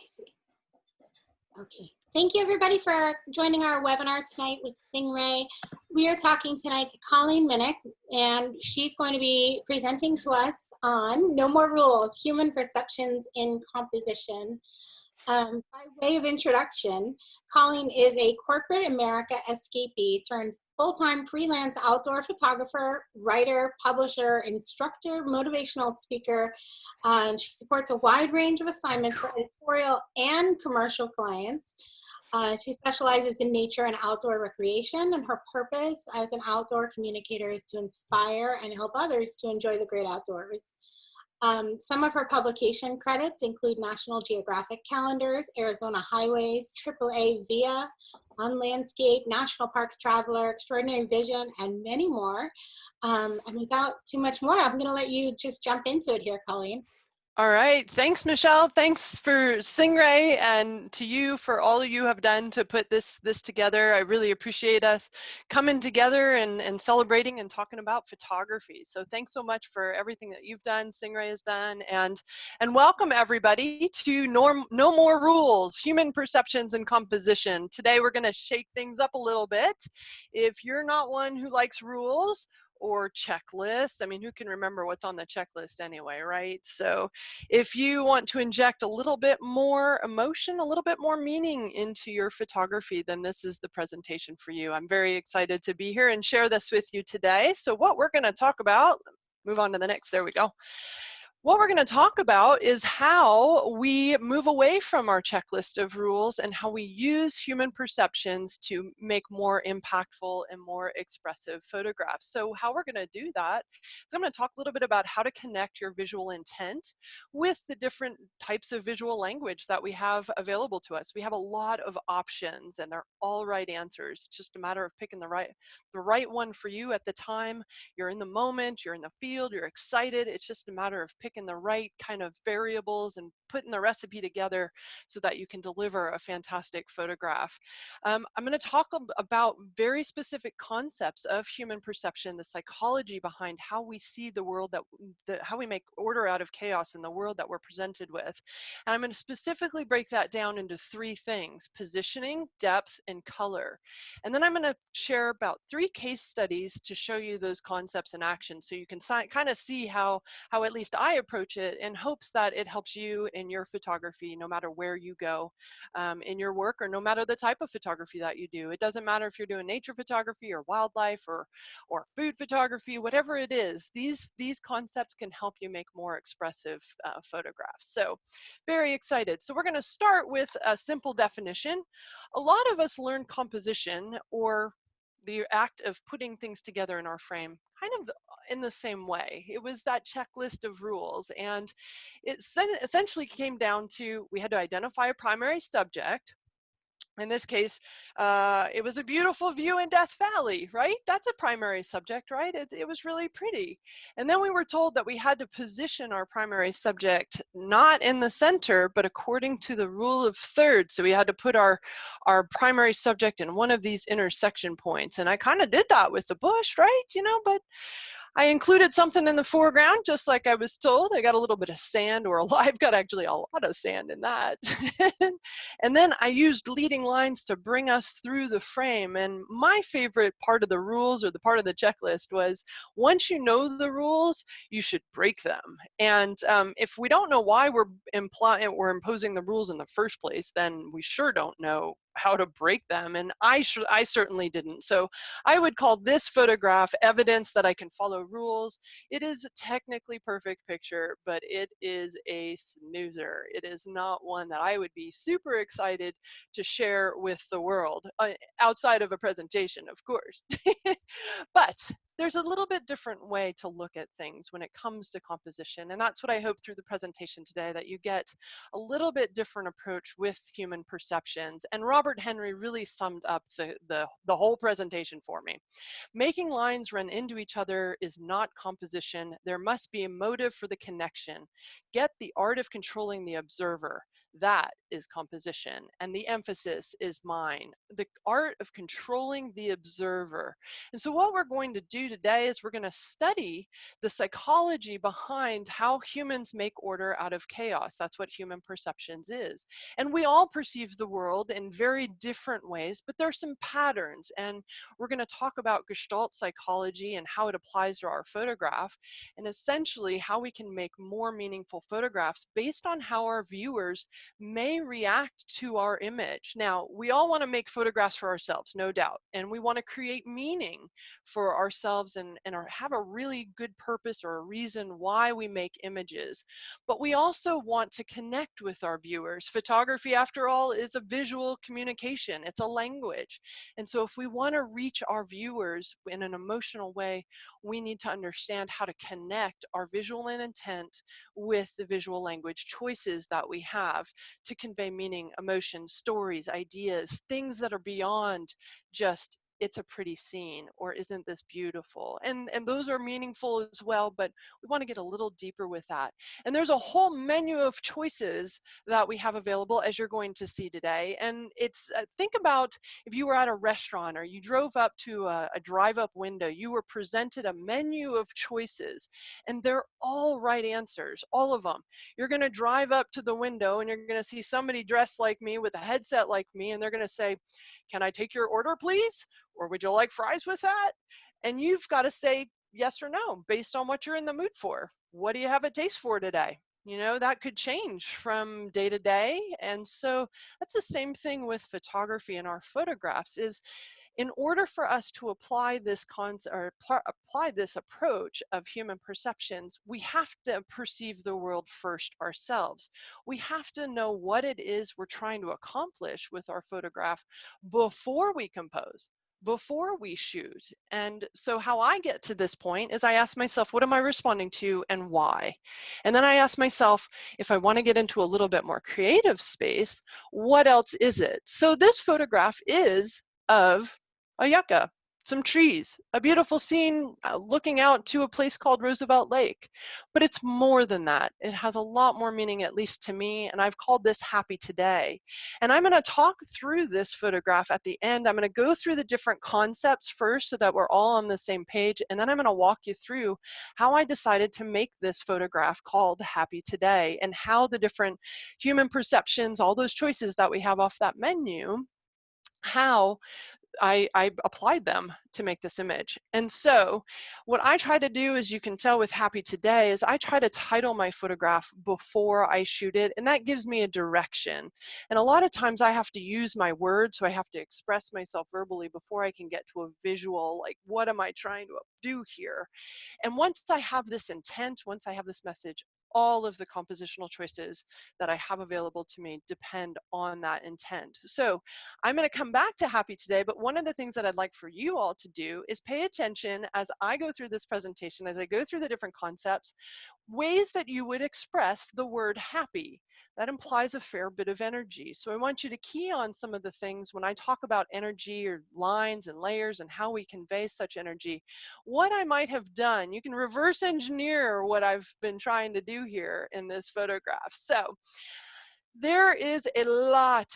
I see. Okay. Thank you, everybody, for joining our webinar tonight with Stingray. We are talking tonight to Colleen Miniuk, and she's going to be presenting to us on No More Rules, Human Perceptions in Composition. By way of introduction, Colleen is a corporate America escapee turned full-time freelance outdoor photographer, writer, publisher, instructor, motivational speaker, and she supports a wide range of assignments for editorial and commercial clients. She specializes in nature and outdoor recreation, and her purpose as an outdoor communicator is to inspire and help others to enjoy the great outdoors. Some of her publication credits include National Geographic Calendars, Arizona Highways, AAA Via, On Landscape, National Parks Traveler, Extraordinary Vision, and many more. And without too much more, I'm going to let you just jump into it here, Colleen. All right, thanks, Michelle. Thanks for Stingray and to you for all you have done to put this together. I really appreciate us coming together and celebrating and talking about photography. So thanks so much for everything that you've done, Stingray has done, and welcome everybody to No More Rules, Human Perceptions and Composition. Today we're going to shake things up a little bit. If you're not one who likes rules or checklists, I mean, who can remember what's on the checklist anyway, right? So if you want to inject a little bit more emotion, a little bit more meaning into your photography, then this is the presentation for you. I'm very excited to be here and share this with you today. So what we're going to talk about, move on to the next, there we go. What we're going to talk about is how we move away from our checklist of rules and how we use human perceptions to make more impactful and more expressive photographs. So how we're going to do that is I'm going to talk a little bit about how to connect your visual intent with the different types of visual language that we have available to us. We have a lot of options and they're all right answers. It's just a matter of picking the right one for you at the time. You're in the moment, you're in the field, you're excited. It's just a matter of picking the right kind of variables and putting the recipe together so that you can deliver a fantastic photograph. I'm going to talk about very specific concepts of human perception, the psychology behind how we see the world, how we make order out of chaos in the world that we're presented with. And I'm going to specifically break that down into three things: positioning, depth, and color. And then I'm going to share about 3 case studies to show you those concepts in action so you can kind of see how at least I approach it, in hopes that it helps you in your photography, no matter where you go in your work, or no matter the type of photography that you do. It doesn't matter if you're doing nature photography or wildlife or food photography, whatever it is, these concepts can help you make more expressive photographs. So very excited. So we're going to start with a simple definition. A lot of us learn composition, or the act of putting things together in our frame, kind of in the same way. It was that checklist of rules, and it essentially came down to, we had to identify a primary subject. In this case, it was a beautiful view in Death Valley, right? That's a primary subject, right? It was really pretty. And then we were told that we had to position our primary subject not in the center, but according to the rule of thirds. So we had to put our primary subject in one of these intersection points. And I kind of did that with the bush, right? You know, but I included something in the foreground, just like I was told. I got a little bit of sand, or I've got actually a lot of sand in that. And then I used leading lines to bring us through the frame. And my favorite part of the rules, or the part of the checklist, was once you know the rules, you should break them. And if we don't know why we're imposing the rules in the first place, then we sure don't know how to break them. And I certainly didn't. So I would call this photograph evidence that I can follow rules. It is a technically perfect picture, but it is a snoozer. It is not one that I would be super excited to share with the world, outside of a presentation, of course. But there's a little bit different way to look at things when it comes to composition. And that's what I hope through the presentation today, that you get a little bit different approach with human perceptions. And Robert Henry really summed up the whole presentation for me. Making lines run into each other is not composition. There must be a motive for the connection. Get the art of controlling the observer. That is composition, and the emphasis is mine, the art of controlling the observer. And so what we're going to do today is we're going to study the psychology behind how humans make order out of chaos. That's what human perceptions is. And we all perceive the world in very different ways, but there's some patterns. And we're going to talk about Gestalt psychology and how it applies to our photograph, and essentially how we can make more meaningful photographs based on how our viewers may react to our image. Now, we all want to make photographs for ourselves, no doubt, and we want to create meaning for ourselves and have a really good purpose or a reason why we make images. But we also want to connect with our viewers. Photography, after all, is a visual communication. It's a language. And so if we want to reach our viewers in an emotional way, we need to understand how to connect our visual intent with the visual language choices that we have to convey meaning, emotion, stories, ideas, things that are beyond just it's a pretty scene or isn't this beautiful, and those are meaningful as well, but we want to get a little deeper with that. And there's a whole menu of choices that we have available, as you're going to see today. And it's think about if you were at a restaurant or you drove up to a drive-up window, you were presented a menu of choices, and they're all right answers, all of them. You're going to drive up to the window and you're going to see somebody dressed like me with a headset like me, and they're going to say, "Can I take your order, please? Or would you like fries with that?" And you've got to say yes or no based on what you're in the mood for. What do you have a taste for today? You know, that could change from day to day. And so that's the same thing with photography and our photographs is in order for us to apply this concept or apply this approach of human perceptions, we have to perceive the world first ourselves. We have to know what it is we're trying to accomplish with our photograph before we compose, before we shoot. And so how I get to this point is I ask myself, what am I responding to and why? And then I ask myself, if I want to get into a little bit more creative space, what else is it? So this photograph is of a yucca, some trees, a beautiful scene looking out to a place called Roosevelt Lake. But it's more than that. It has a lot more meaning, at least to me, and I've called this Happy Today. And I'm going to talk through this photograph at the end. I'm going to go through the different concepts first so that we're all on the same page, and then I'm going to walk you through how I decided to make this photograph called Happy Today and how the different human perceptions, all those choices that we have off that menu, how I applied them to make this image. And so what I try to do, as you can tell with Happy Today, is I try to title my photograph before I shoot it, and that gives me a direction. And a lot of times I have to use my words, so I have to express myself verbally before I can get to a visual, like what am I trying to do here? And once I have this intent, once I have this message, all of the compositional choices that I have available to me depend on that intent. So I'm going to come back to Happy Today, but one of the things that I'd like for you all to do is pay attention as I go through this presentation, as I go through the different concepts, ways that you would express the word happy. That implies a fair bit of energy. So I want you to key on some of the things when I talk about energy or lines and layers and how we convey such energy, what I might have done. You can reverse engineer what I've been trying to do here in this photograph. So there is a lot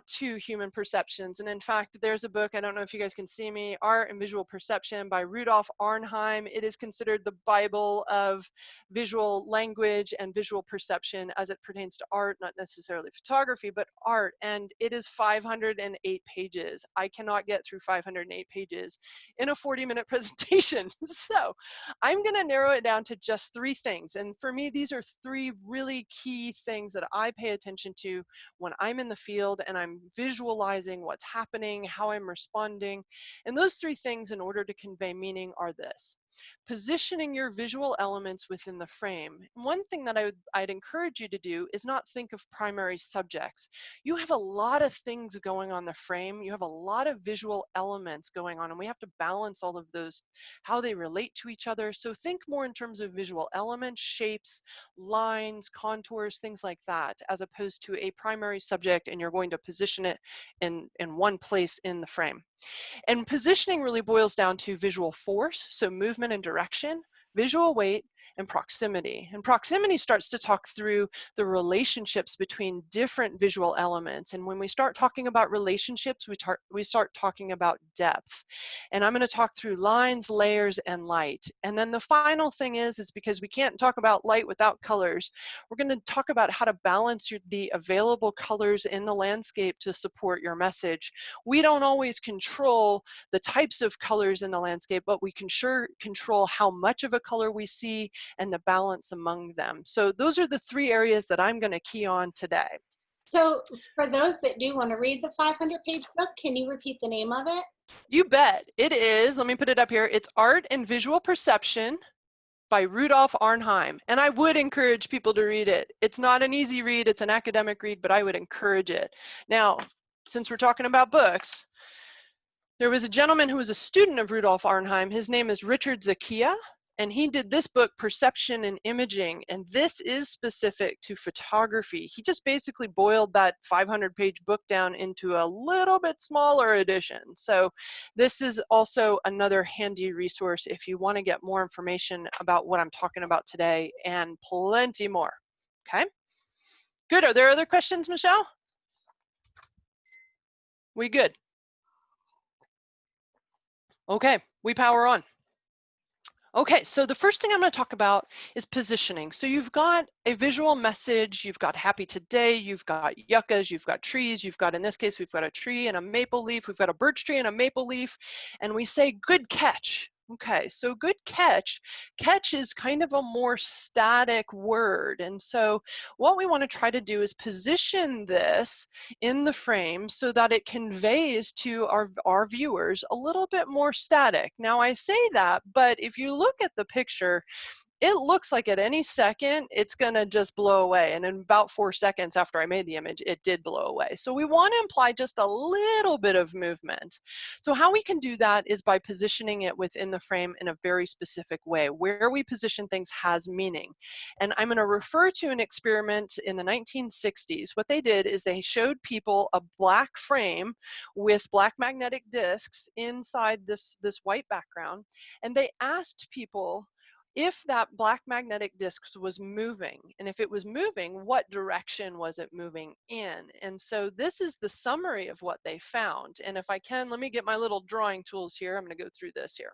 to human perceptions. And in fact, there's a book, I don't know if you guys can see me, Art and Visual Perception by Rudolf Arnheim. It is considered the Bible of visual language and visual perception as it pertains to art, not necessarily photography, but art. And it is 508 pages. I cannot get through 508 pages in a 40-minute presentation. So I'm going to narrow it down to just 3 things. And for me, these are 3 really key things that I pay attention to when I'm in the field and I'm visualizing what's happening, how I'm responding. And those 3 things, in order to convey meaning, are this: positioning your visual elements within the frame. One thing that I'd encourage you to do is not think of primary subjects. You have a lot of things going on the frame. You have a lot of visual elements going on, and we have to balance all of those, how they relate to each other. So think more in terms of visual elements, shapes, lines, contours, things like that, as opposed to a primary subject, and you're going to position it in one place in the frame. And positioning really boils down to visual force, so movement and direction, visual weight, and proximity. And proximity starts to talk through the relationships between different visual elements. And when we start talking about relationships, we start talking about depth. And I'm going to talk through lines, layers, and light. And then the final thing is because we can't talk about light without colors, we're going to talk about how to balance the available colors in the landscape to support your message. We don't always control the types of colors in the landscape, but we can sure control how much of a color we see and the balance among them. So those are the 3 areas that I'm going to key on today. So for those that do want to read the 500-page book, can you repeat the name of it? You bet. It is, let me put it up here, it's Art and Visual Perception by Rudolf Arnheim. And I would encourage people to read it. It's not an easy read, it's an academic read, but I would encourage it. Now, since we're talking about books, there was a gentleman who was a student of Rudolf Arnheim. His name is Richard Zakia, and he did this book, Perception and Imaging, and this is specific to photography. He just basically boiled that 500-page book down into a little bit smaller edition. So this is also another handy resource if you want to get more information about what I'm talking about today and plenty more. Okay? Good. Are there other questions, Michelle? We good? Okay, we power on. Okay, so the first thing I'm going to talk about is positioning. So you've got a visual message, you've got happy today, you've got yuccas, you've got trees, you've got, in this case, we've got a tree and a maple leaf, we've got a birch tree and a maple leaf, and we say good catch. Okay, so good catch. Catch is kind of a more static word. And so what we want to try to do is position this in the frame so that it conveys to our viewers a little bit more static. Now I say that, but if you look at the picture, it looks like at any second it's going to just blow away. And in about 4 seconds after I made the image, it did blow away. So we want to imply just a little bit of movement. So how we can do that is by positioning it within the frame in a very specific way. Where we position things has meaning. And I'm going to refer to an experiment in the 1960s. What they did is they showed people a black frame with black magnetic discs inside this white background. And they asked people if that black magnetic disc was moving, and if it was moving, what direction was it moving in? And so this is the summary of what they found. And if I can, let me get my little drawing tools here. I'm going to go through this here.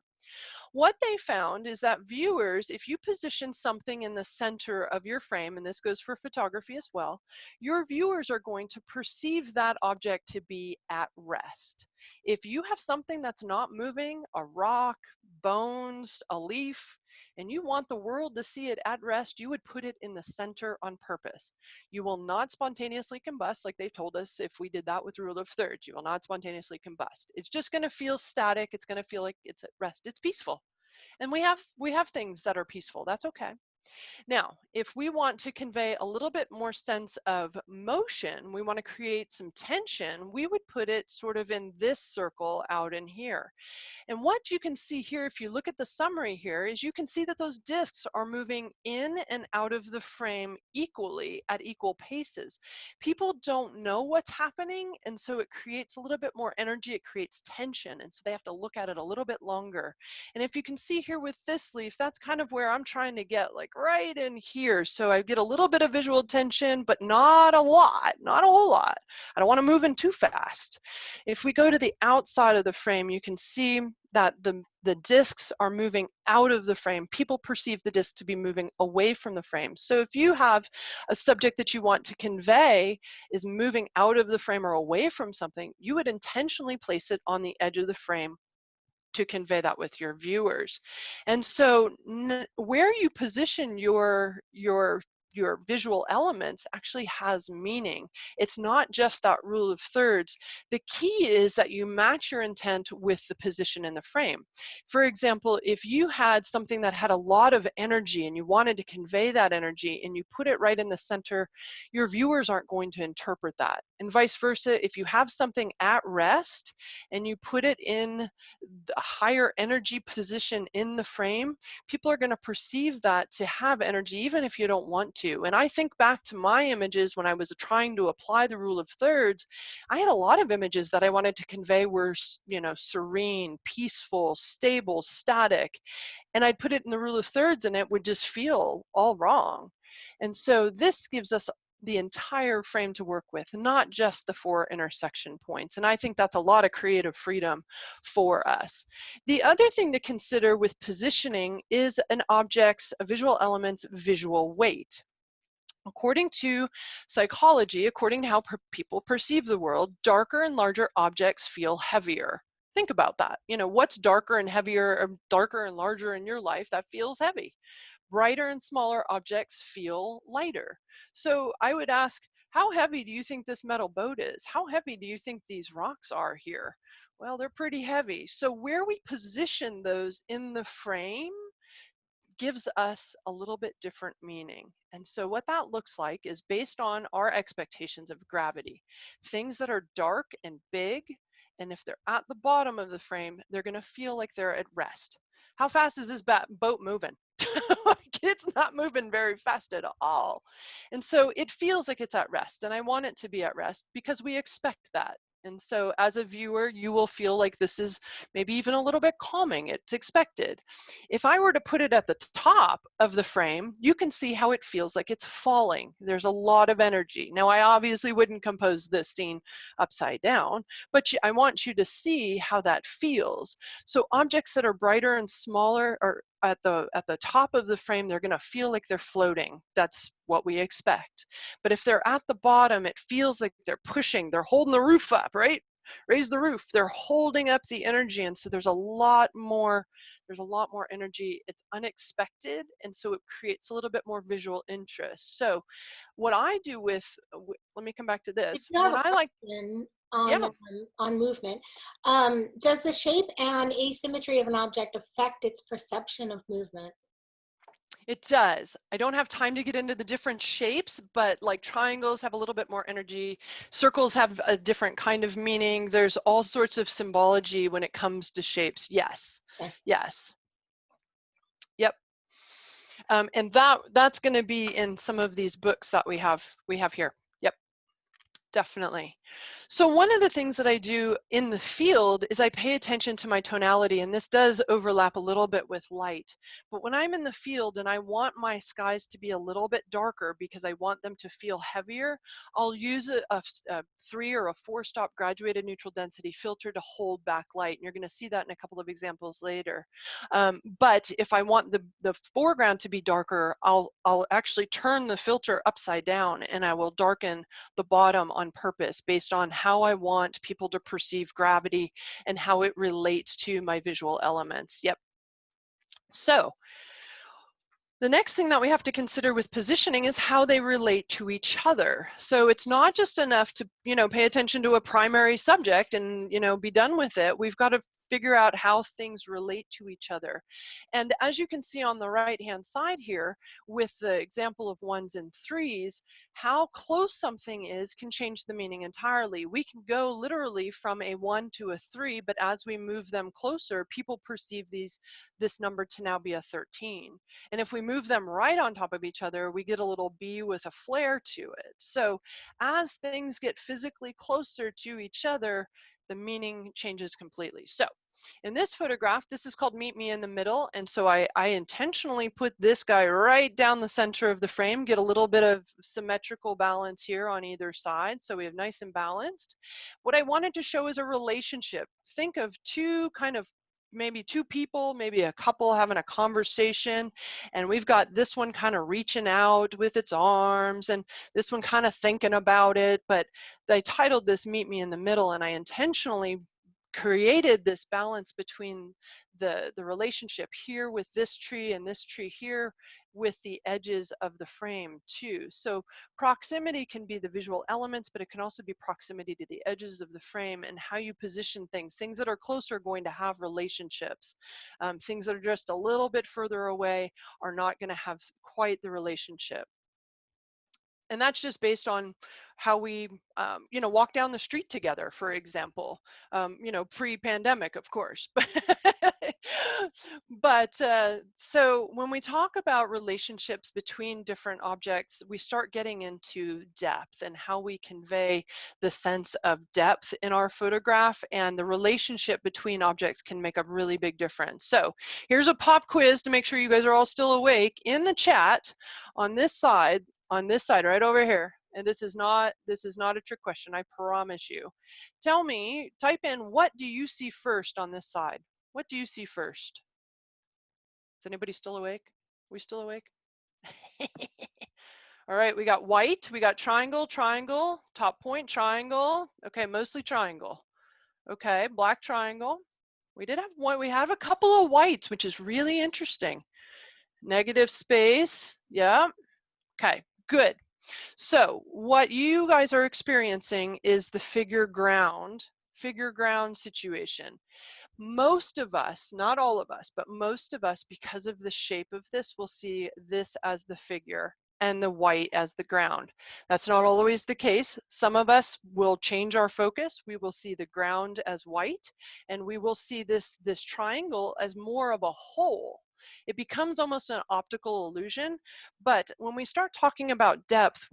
What they found is that viewers, if you position something in the center of your frame, and this goes for photography as well, your viewers are going to perceive that object to be at rest. If you have something that's not moving, a rock, bones, a leaf, and you want the world to see it at rest, you would put it in the center on purpose. You will not spontaneously combust like they told us if we did that with rule of thirds. You will not spontaneously combust. It's just going to feel static. It's going to feel like it's at rest. It's peaceful. And we have things that are peaceful. That's okay. Now, if we want to convey a little bit more sense of motion, we want to create some tension, we would put it sort of in this circle out in here. And what you can see here, if you look at the summary here, is you can see that those discs are moving in and out of the frame equally at equal paces. People don't know what's happening, and so it creates a little bit more energy, it creates tension, and so they have to look at it a little bit longer. And if you can see here with this leaf, that's kind of where I'm trying to get, like right in here. So I get a little bit of visual tension, but not a lot, not a whole lot. I don't want to move in too fast. If we go to the outside of the frame, you can see that the discs are moving out of the frame. People perceive the disc to be moving away from the frame. So if you have a subject that you want to convey is moving out of the frame or away from something, you would intentionally place it on the edge of the frame to convey that with your viewers. And so where you position your visual elements actually has meaning. It's not just that rule of thirds. The key is that you match your intent with the position in the frame. For example, if you had something that had a lot of energy and you wanted to convey that energy and you put it right in the center, your viewers aren't going to interpret that. And vice versa, if you have something at rest and you put it in a higher energy position in the frame, people are going to perceive that to have energy even if you don't want to. to. And I think back to my images when I was trying to apply the rule of thirds. I had a lot of images that I wanted to convey were, you know, serene, peaceful, stable, static. And I'd put it in the rule of thirds and it would just feel all wrong. And so this gives us the entire frame to work with, not just the 4 intersection points. And I think that's a lot of creative freedom for us. The other thing to consider with positioning is an object's, a visual element's visual weight. According to psychology, according to how people perceive the world, darker and larger objects feel heavier. Think about that. You know, what's darker and heavier, or darker and larger in your life that feels heavy? Brighter and smaller objects feel lighter. So I would ask, how heavy do you think this metal boat is? How heavy do you think these rocks are here? Well, they're pretty heavy. So where we position those in the frame gives us a little bit different meaning. And so what that looks like is based on our expectations of gravity. Things that are dark and big, and if they're at the bottom of the frame, they're going to feel like they're at rest. How fast is this boat moving? It's not moving very fast at all. And so it feels like it's at rest, and I want it to be at rest because we expect that. And so as a viewer, you will feel like this is maybe even a little bit calming. It's expected. If I were to put it at the top of the frame, you can see how it feels like it's falling. There's a lot of energy. Now, I obviously wouldn't compose this scene upside down, but I want you to see how that feels. So objects that are brighter and smaller are at the top of the frame, they're going to feel like they're floating. That's what we expect. But if they're at the bottom, it feels like they're pushing, they're holding the roof up, right? Raise the roof. They're holding up the energy, and so there's a lot more energy. It's unexpected, and so it creates a little bit more visual interest. So what I do with let me come back to I this. do have When a I like, question yeah, on movement. Does the shape and asymmetry of an object affect its perception of movement? it does. I don't have time to get into the different shapes, but like triangles have a little bit more energy. Circles have a different kind of meaning. There's all sorts of symbology when it comes to shapes. Yes. Okay. Yes. Yep. And that's going to be in some of these books that we have here. Yep. Definitely. So one of the things that I do in the field is I pay attention to my tonality, and this does overlap a little bit with light. But when I'm in the field and I want my skies to be a little bit darker because I want them to feel heavier, I'll use a 3 or a 4 stop graduated neutral density filter to hold back light. And you're going to see that in a couple of examples later. But if I want the foreground to be darker, I'll actually turn the filter upside down, and I will darken the bottom on purpose based on how I want people to perceive gravity and how it relates to my visual elements. Yep. So the next thing that we have to consider with positioning is how they relate to each other. So it's not just enough to, pay attention to a primary subject and, be done with it. We've got to figure out how things relate to each other. And as you can see on the right-hand side here, with the example of 1s and 3s, how close something is can change the meaning entirely. We can go literally from a 1 to a 3, but as we move them closer, people perceive this number to now be a 13. And if we move them right on top of each other, we get a little B with a flare to it. So as things get physically closer to each other, the meaning changes completely. So in this photograph, this is called Meet Me in the Middle. And so I intentionally put this guy right down the center of the frame, get a little bit of symmetrical balance here on either side. So we have nice and balanced. What I wanted to show is a relationship. Think of maybe two people, maybe a couple having a conversation, and we've got this one kind of reaching out with its arms and this one kind of thinking about it. But I titled this Meet Me in the Middle, and I intentionally created this balance between the relationship here with this tree and this tree here with the edges of the frame too. So proximity can be the visual elements, but it can also be proximity to the edges of the frame and how you position things. Things that are closer are going to have relationships. Things that are just a little bit further away are not going to have quite the relationship. And that's just based on how we, walk down the street together, for example, pre-pandemic, of course. But so when we talk about relationships between different objects, we start getting into depth and how we convey the sense of depth in our photograph, and the relationship between objects can make a really big difference. So here's a pop quiz to make sure you guys are all still awake. In the chat on this side right over here, and this is not a trick question, I promise you. Tell me, type in, what do you see first on this side? What do you see first? Is anybody still awake? We still awake? All right, we got white, we got triangle, triangle, top point, triangle. Okay, mostly triangle. Okay, black triangle. We did have one, we have a couple of whites, which is really interesting. Negative space, yeah. Okay, good. So what you guys are experiencing is the figure ground situation. Most of us, not all of us, but most of us, because of the shape of this, will see this as the figure and the white as the ground. That's not always the case. Some of us will change our focus. We will see the ground as white, and we will see this triangle as more of a whole. It becomes almost an optical illusion. But when we start talking about depth,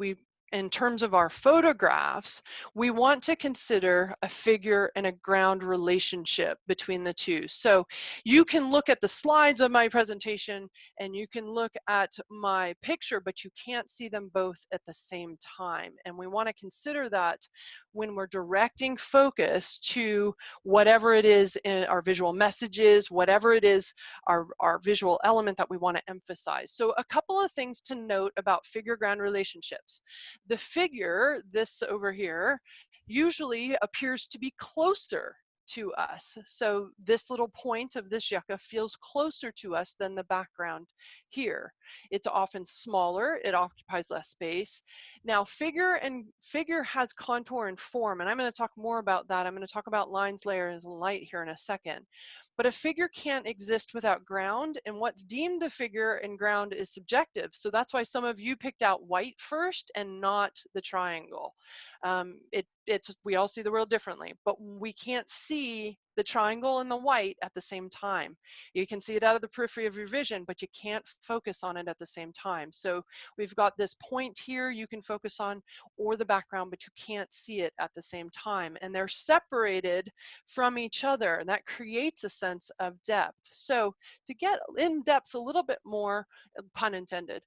in terms of our photographs, we want to consider a figure and a ground relationship between the two. So you can look at the slides of my presentation and you can look at my picture, but you can't see them both at the same time. And we want to consider that when we're directing focus to whatever it is in our visual messages, whatever it is, our visual element that we want to emphasize. So a couple of things to note about figure-ground relationships. The figure, this over here, usually appears to be closer to us. So this little point of this yucca feels closer to us than the background here. It's often smaller, it occupies less space. Now figure has contour and form, and I'm going to talk more about that. I'm going to talk about lines, layers, and light here in a second. But a figure can't exist without ground, and what's deemed a figure and ground is subjective. So that's why some of you picked out white first and not the triangle. We all see the world differently, but we can't see the triangle and the white at the same time. You can see it out of the periphery of your vision, but you can't focus on it at the same time. So we've got this point here you can focus on, or the background, but you can't see it at the same time. And they're separated from each other, and that creates a sense of depth. So to get in depth a little bit more, pun intended,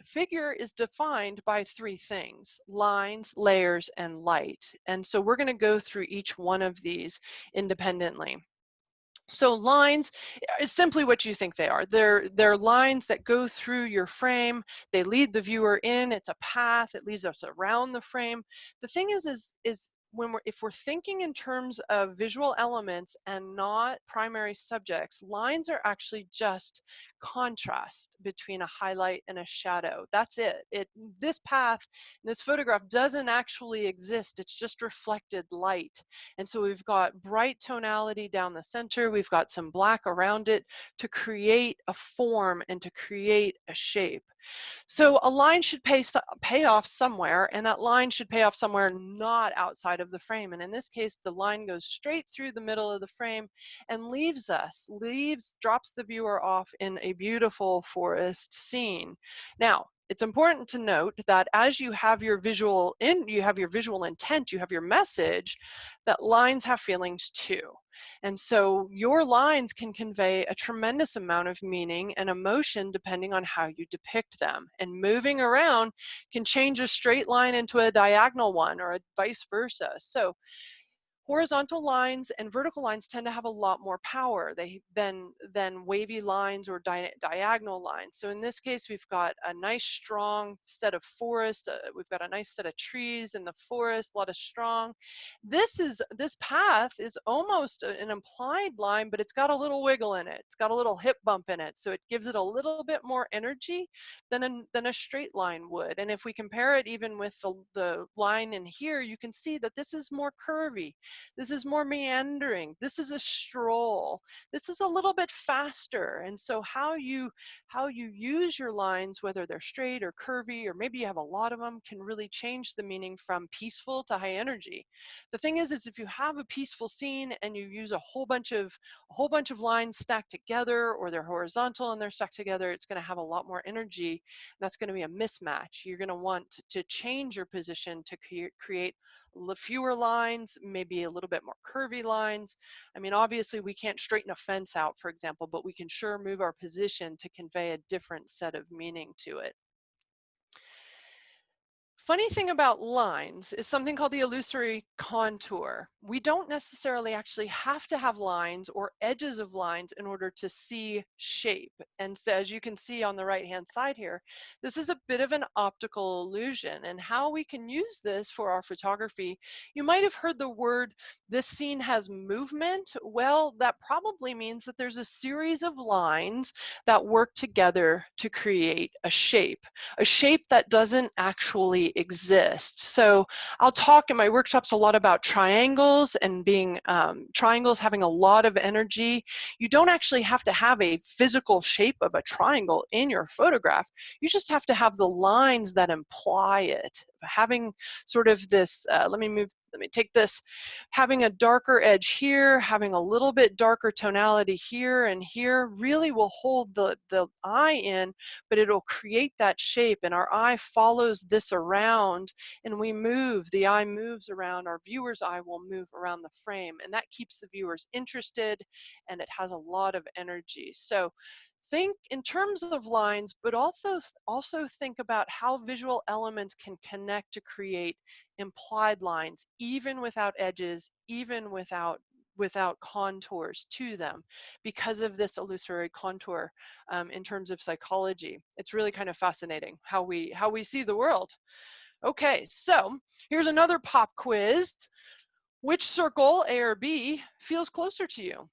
figure is defined by three things: lines, layers, and light. And so we're going to go through each one of these independently. So lines is simply what you think they are. They're lines that go through your frame. They lead the viewer in. It's a path. It leads us around the frame. The thing is if we're thinking in terms of visual elements and not primary subjects, lines are actually just contrast between a highlight and a shadow. That's it. This path, this photograph doesn't actually exist. It's just reflected light. And so we've got bright tonality down the center. We've got some black around it to create a form and to create a shape. So a line should pay off somewhere, and that line should pay off somewhere not outside of the frame. And in this case, the line goes straight through the middle of the frame and drops the viewer off in a beautiful forest scene. Now, it's important to note that as you have your visual intent, you have your message, that lines have feelings too. And so your lines can convey a tremendous amount of meaning and emotion depending on how you depict them. And moving around can change a straight line into a diagonal one, or vice versa. So horizontal lines and vertical lines tend to have a lot more power than wavy lines or diagonal lines. So in this case, we've got a nice strong set of forests. We've got a nice set of trees in the forest, a lot of strong. This path is almost an implied line, but it's got a little wiggle in it. It's got a little hip bump in it. So it gives it a little bit more energy than a straight line would. And if we compare it even with the line in here, you can see that this is more curvy. This is more meandering. This is a stroll. This is a little bit faster. And so how you use your lines, whether they're straight or curvy, or maybe you have a lot of them, can really change the meaning from peaceful to high energy. The thing is if you have a peaceful scene and you use a whole bunch of lines stacked together, or they're horizontal and they're stuck together, it's going to have a lot more energy. That's going to be a mismatch. You're going to want to change your position to create fewer lines, maybe a little bit more curvy lines. I mean, obviously we can't straighten a fence out, for example, but we can sure move our position to convey a different set of meaning to it. Funny thing about lines is something called the illusory contour. We don't necessarily actually have to have lines or edges of lines in order to see shape. And so as you can see on the right-hand side here, this is a bit of an optical illusion. And how we can use this for our photography, you might have heard the word, this scene has movement. Well, that probably means that there's a series of lines that work together to create a shape that doesn't actually exist. So I'll talk in my workshops a lot about triangles and being triangles having a lot of energy. You don't actually have to have a physical shape of a triangle in your photograph. You just have to have the lines that imply it. Having sort of this, let me take this, having a darker edge here, having a little bit darker tonality here and here really will hold the eye in, but it'll create that shape, and our eye follows this around, and we move, the eye moves around, our viewer's eye will move around the frame, and that keeps the viewers interested, and it has a lot of energy. So think in terms of lines, but also think about how visual elements can connect to create implied lines, even without edges, even without contours to them, because of this illusory contour. In terms of psychology, it's really kind of fascinating how we see the world. Okay, so here's another pop quiz. Which circle, A or B, feels closer to you?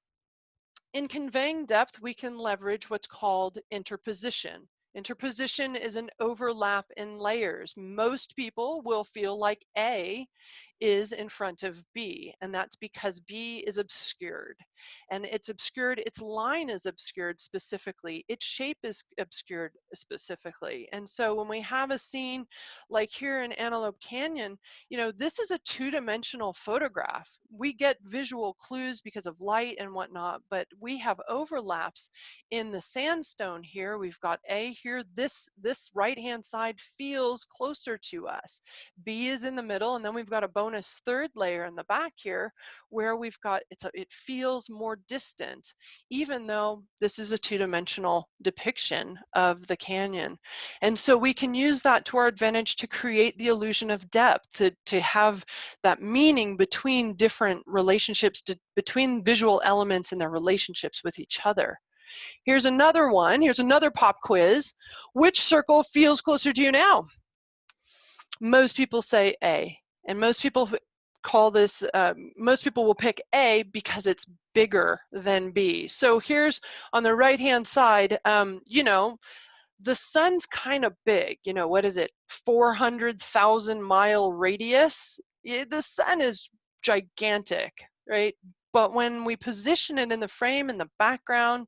In conveying depth, we can leverage what's called interposition. Interposition is an overlap in layers. Most people will feel like A is in front of B, and that's because B is obscured. And it's obscured, its line is obscured specifically, its shape is obscured specifically. And so when we have a scene like here in Antelope Canyon, you know, this is a two-dimensional photograph. We get visual clues because of light and whatnot, but we have overlaps in the sandstone here. We've got A here. This right-hand side feels closer to us. B is in the middle, and then we've got a bonus third layer in the back here where we've got, it feels more distant, even though this is a two-dimensional depiction of the canyon. And so we can use that to our advantage to create the illusion of depth, to have that meaning between different relationships, between visual elements and their relationships with each other. Here's another one. Here's another pop quiz. Which circle feels closer to you now? Most people say A, and most people call this, most people will pick A because it's bigger than B. So here's on the right-hand side, you know, the sun's kind of big. You know, what is it, 400,000 mile radius? The sun is gigantic, right? But when we position it in the frame, in the background,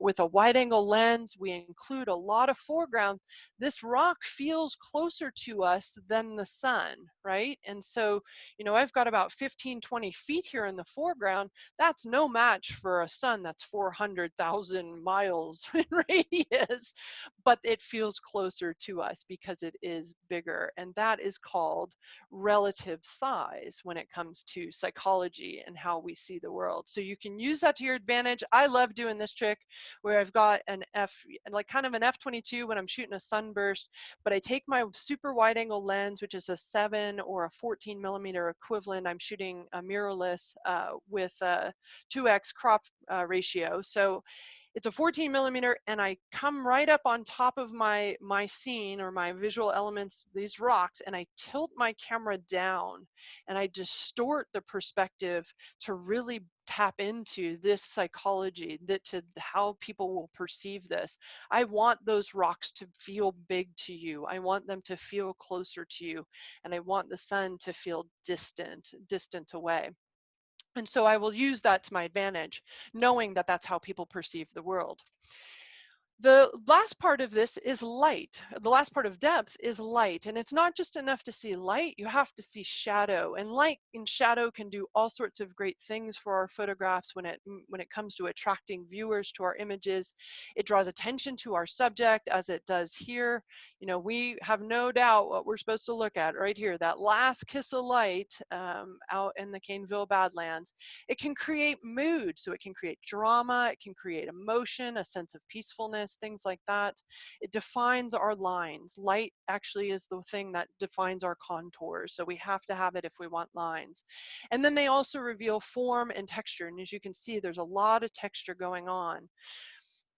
with a wide angle lens, we include a lot of foreground, this rock feels closer to us than the sun, right? And so, you know, I've got about 15, 20 feet here in the foreground. That's no match for a sun that's 400,000 miles in radius, but it feels closer to us because it is bigger. And that is called relative size when it comes to psychology and how we see the world. So you can use that to your advantage. I love doing this trick where I've got an like kind of an f/22 when I'm shooting a sunburst, but I take my super wide angle lens, which is a 7 or a 14 millimeter equivalent. I'm shooting a mirrorless with a 2x crop ratio. So it's a 14 millimeter, and I come right up on top of my scene or my visual elements, these rocks, and I tilt my camera down and I distort the perspective to really tap into this psychology, that to how people will perceive this. I want those rocks to feel big to you. I want them to feel closer to you, and I want the sun to feel distant away. And so I will use that to my advantage, knowing that that's how people perceive the world. The last part of this is light. The last part of depth is light. And it's not just enough to see light, you have to see shadow. And light and shadow can do all sorts of great things for our photographs when it comes to attracting viewers to our images. It draws attention to our subject, as it does here. You know, we have no doubt what we're supposed to look at right here, that last kiss of light out in the Caneville Badlands. It can create mood, so it can create drama, it can create emotion, a sense of peacefulness, things like that. It defines our lines. Light actually is the thing that defines our contours, so we have to have it if we want lines. And then they also reveal form and texture, and as you can see, there's a lot of texture going on.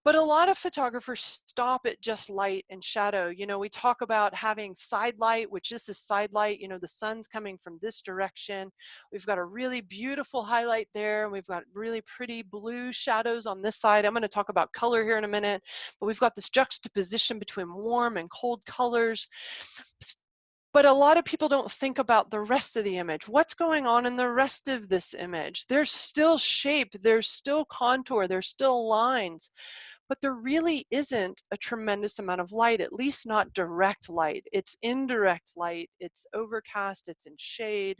But a lot of photographers stop at just light and shadow. You know, we talk about having side light, which is the side light. You know, the sun's coming from this direction. We've got a really beautiful highlight there. And we've got really pretty blue shadows on this side. I'm going to talk about color here in a minute. But we've got this juxtaposition between warm and cold colors. But a lot of people don't think about the rest of the image. What's going on in the rest of this image? There's still shape, there's still contour, there's still lines. But there really isn't a tremendous amount of light, at least not direct light. It's indirect light, it's overcast, it's in shade.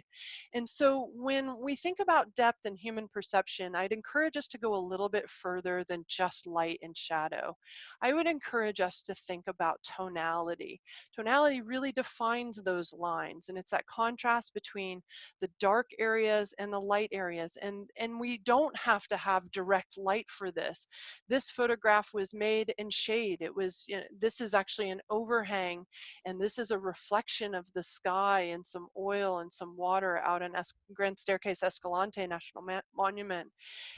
And so when we think about depth in human perception, I'd encourage us to go a little bit further than just light and shadow. I would encourage us to think about tonality. Tonality really defines those lines, and it's that contrast between the dark areas and the light areas. And we don't have to have direct light for this. This photograph was made in shade. It was, you know, this is actually an overhang, and this is a reflection of the sky and some oil and some water out in Grand Staircase Escalante National Monument.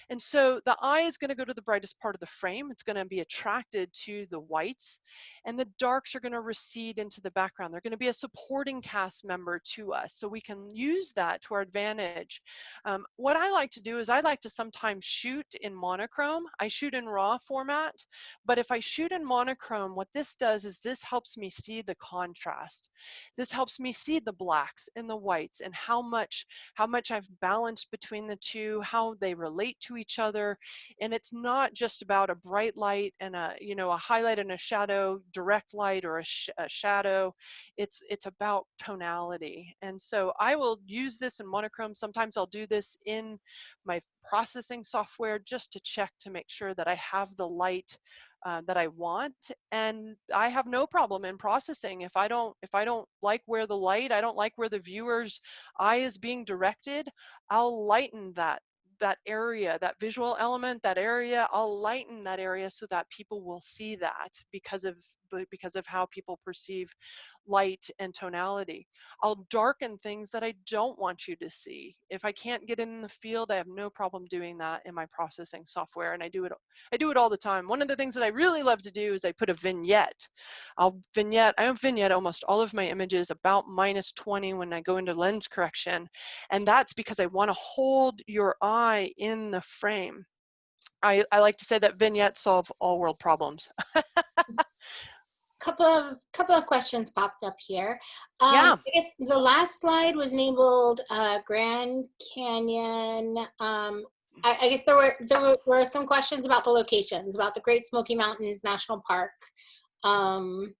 And so the eye is going to go to the brightest part of the frame. It's going to be attracted to the whites, and the darks are going to recede into the background. They're going to be a supporting cast member to us, so we can use that to our advantage. What I like to do is I like to sometimes shoot in monochrome. I shoot in RAW format, but if I shoot in monochrome, what this does is this helps me see the contrast. This helps me see the blacks and the whites and how much I've balanced between the two, how they relate to each other. And it's not just about a bright light and a highlight and a shadow, direct light or a shadow. It's about tonality. And so I will use this in monochrome. Sometimes I'll do this in my processing software just to check to make sure that I have the light that I want, and I have no problem in processing. If I don't like where the light, I don't like where the viewer's eye is being directed, I'll lighten that area, that visual element, that area. I'll lighten that area so that people will see that because of how people perceive light and tonality. I'll darken things that I don't want you to see. If I can't get in the field, I have no problem doing that in my processing software, and I do it all the time. One of the things that I really love to do is I put a vignette. I vignette almost all of my images about -20 when I go into lens correction, and that's because I want to hold your eye in the frame. I like to say that vignettes solve all world problems. Couple of questions popped up here. Yeah. I guess the last slide was labeled Grand Canyon. I guess there were some questions about the locations, about the Great Smoky Mountains National Park, and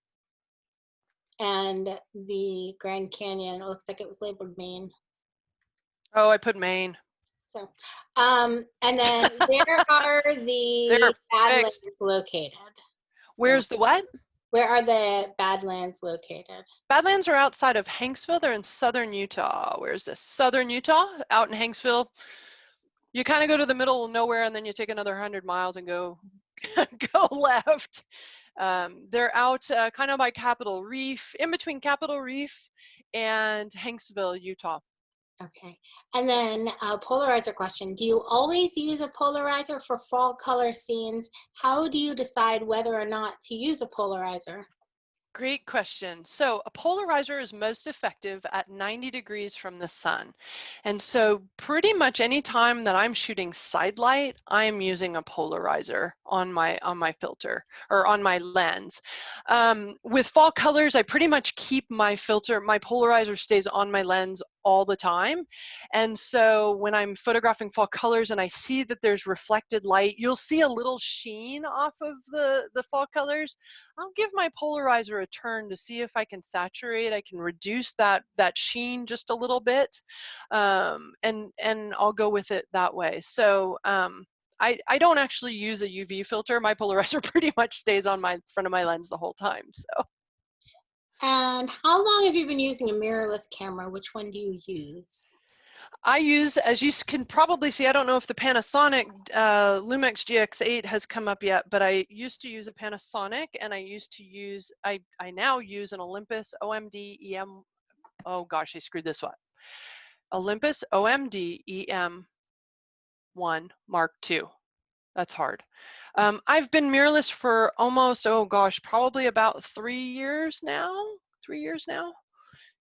the Grand Canyon. It looks like it was labeled Maine. Oh, I put Maine. So, and then where are the Badlands located? Where's the what? Where are the Badlands located? Badlands are outside of Hanksville. They're in southern Utah. Where's this? Southern Utah, out in Hanksville. You kind of go to the middle of nowhere, and then you take another 100 miles and go left. They're out kind of by Capitol Reef, in between Capitol Reef and Hanksville, Utah. Okay. And then a polarizer question. Do you always use a polarizer for fall color scenes? How do you decide whether or not to use a polarizer? Great question. So a polarizer is most effective at 90 degrees from the sun. And so pretty much any time that I'm shooting side light, I'm using a polarizer on my filter or on my lens. With fall colors, I pretty much keep my filter, my polarizer stays on my lens all the time. And so when I'm photographing fall colors and I see that there's reflected light, you'll see a little sheen off of the fall colors. I'll give my polarizer a turn to see if I can saturate. I can reduce that sheen just a little bit, and I'll go with it that way. So I don't actually use a UV filter. My polarizer pretty much stays on my front of my lens the whole time. So. And how long have you been using a mirrorless camera? Which one do you use? I use, as you can probably see, I don't know if the Panasonic Lumix GX8 has come up yet, but I used to use a Panasonic, and I now use an Olympus OMD EM. Oh gosh, I screwed this up. Olympus OMD EM1 Mark II. That's hard. I've been mirrorless for almost, oh gosh, probably about 3 years now. 3 years now.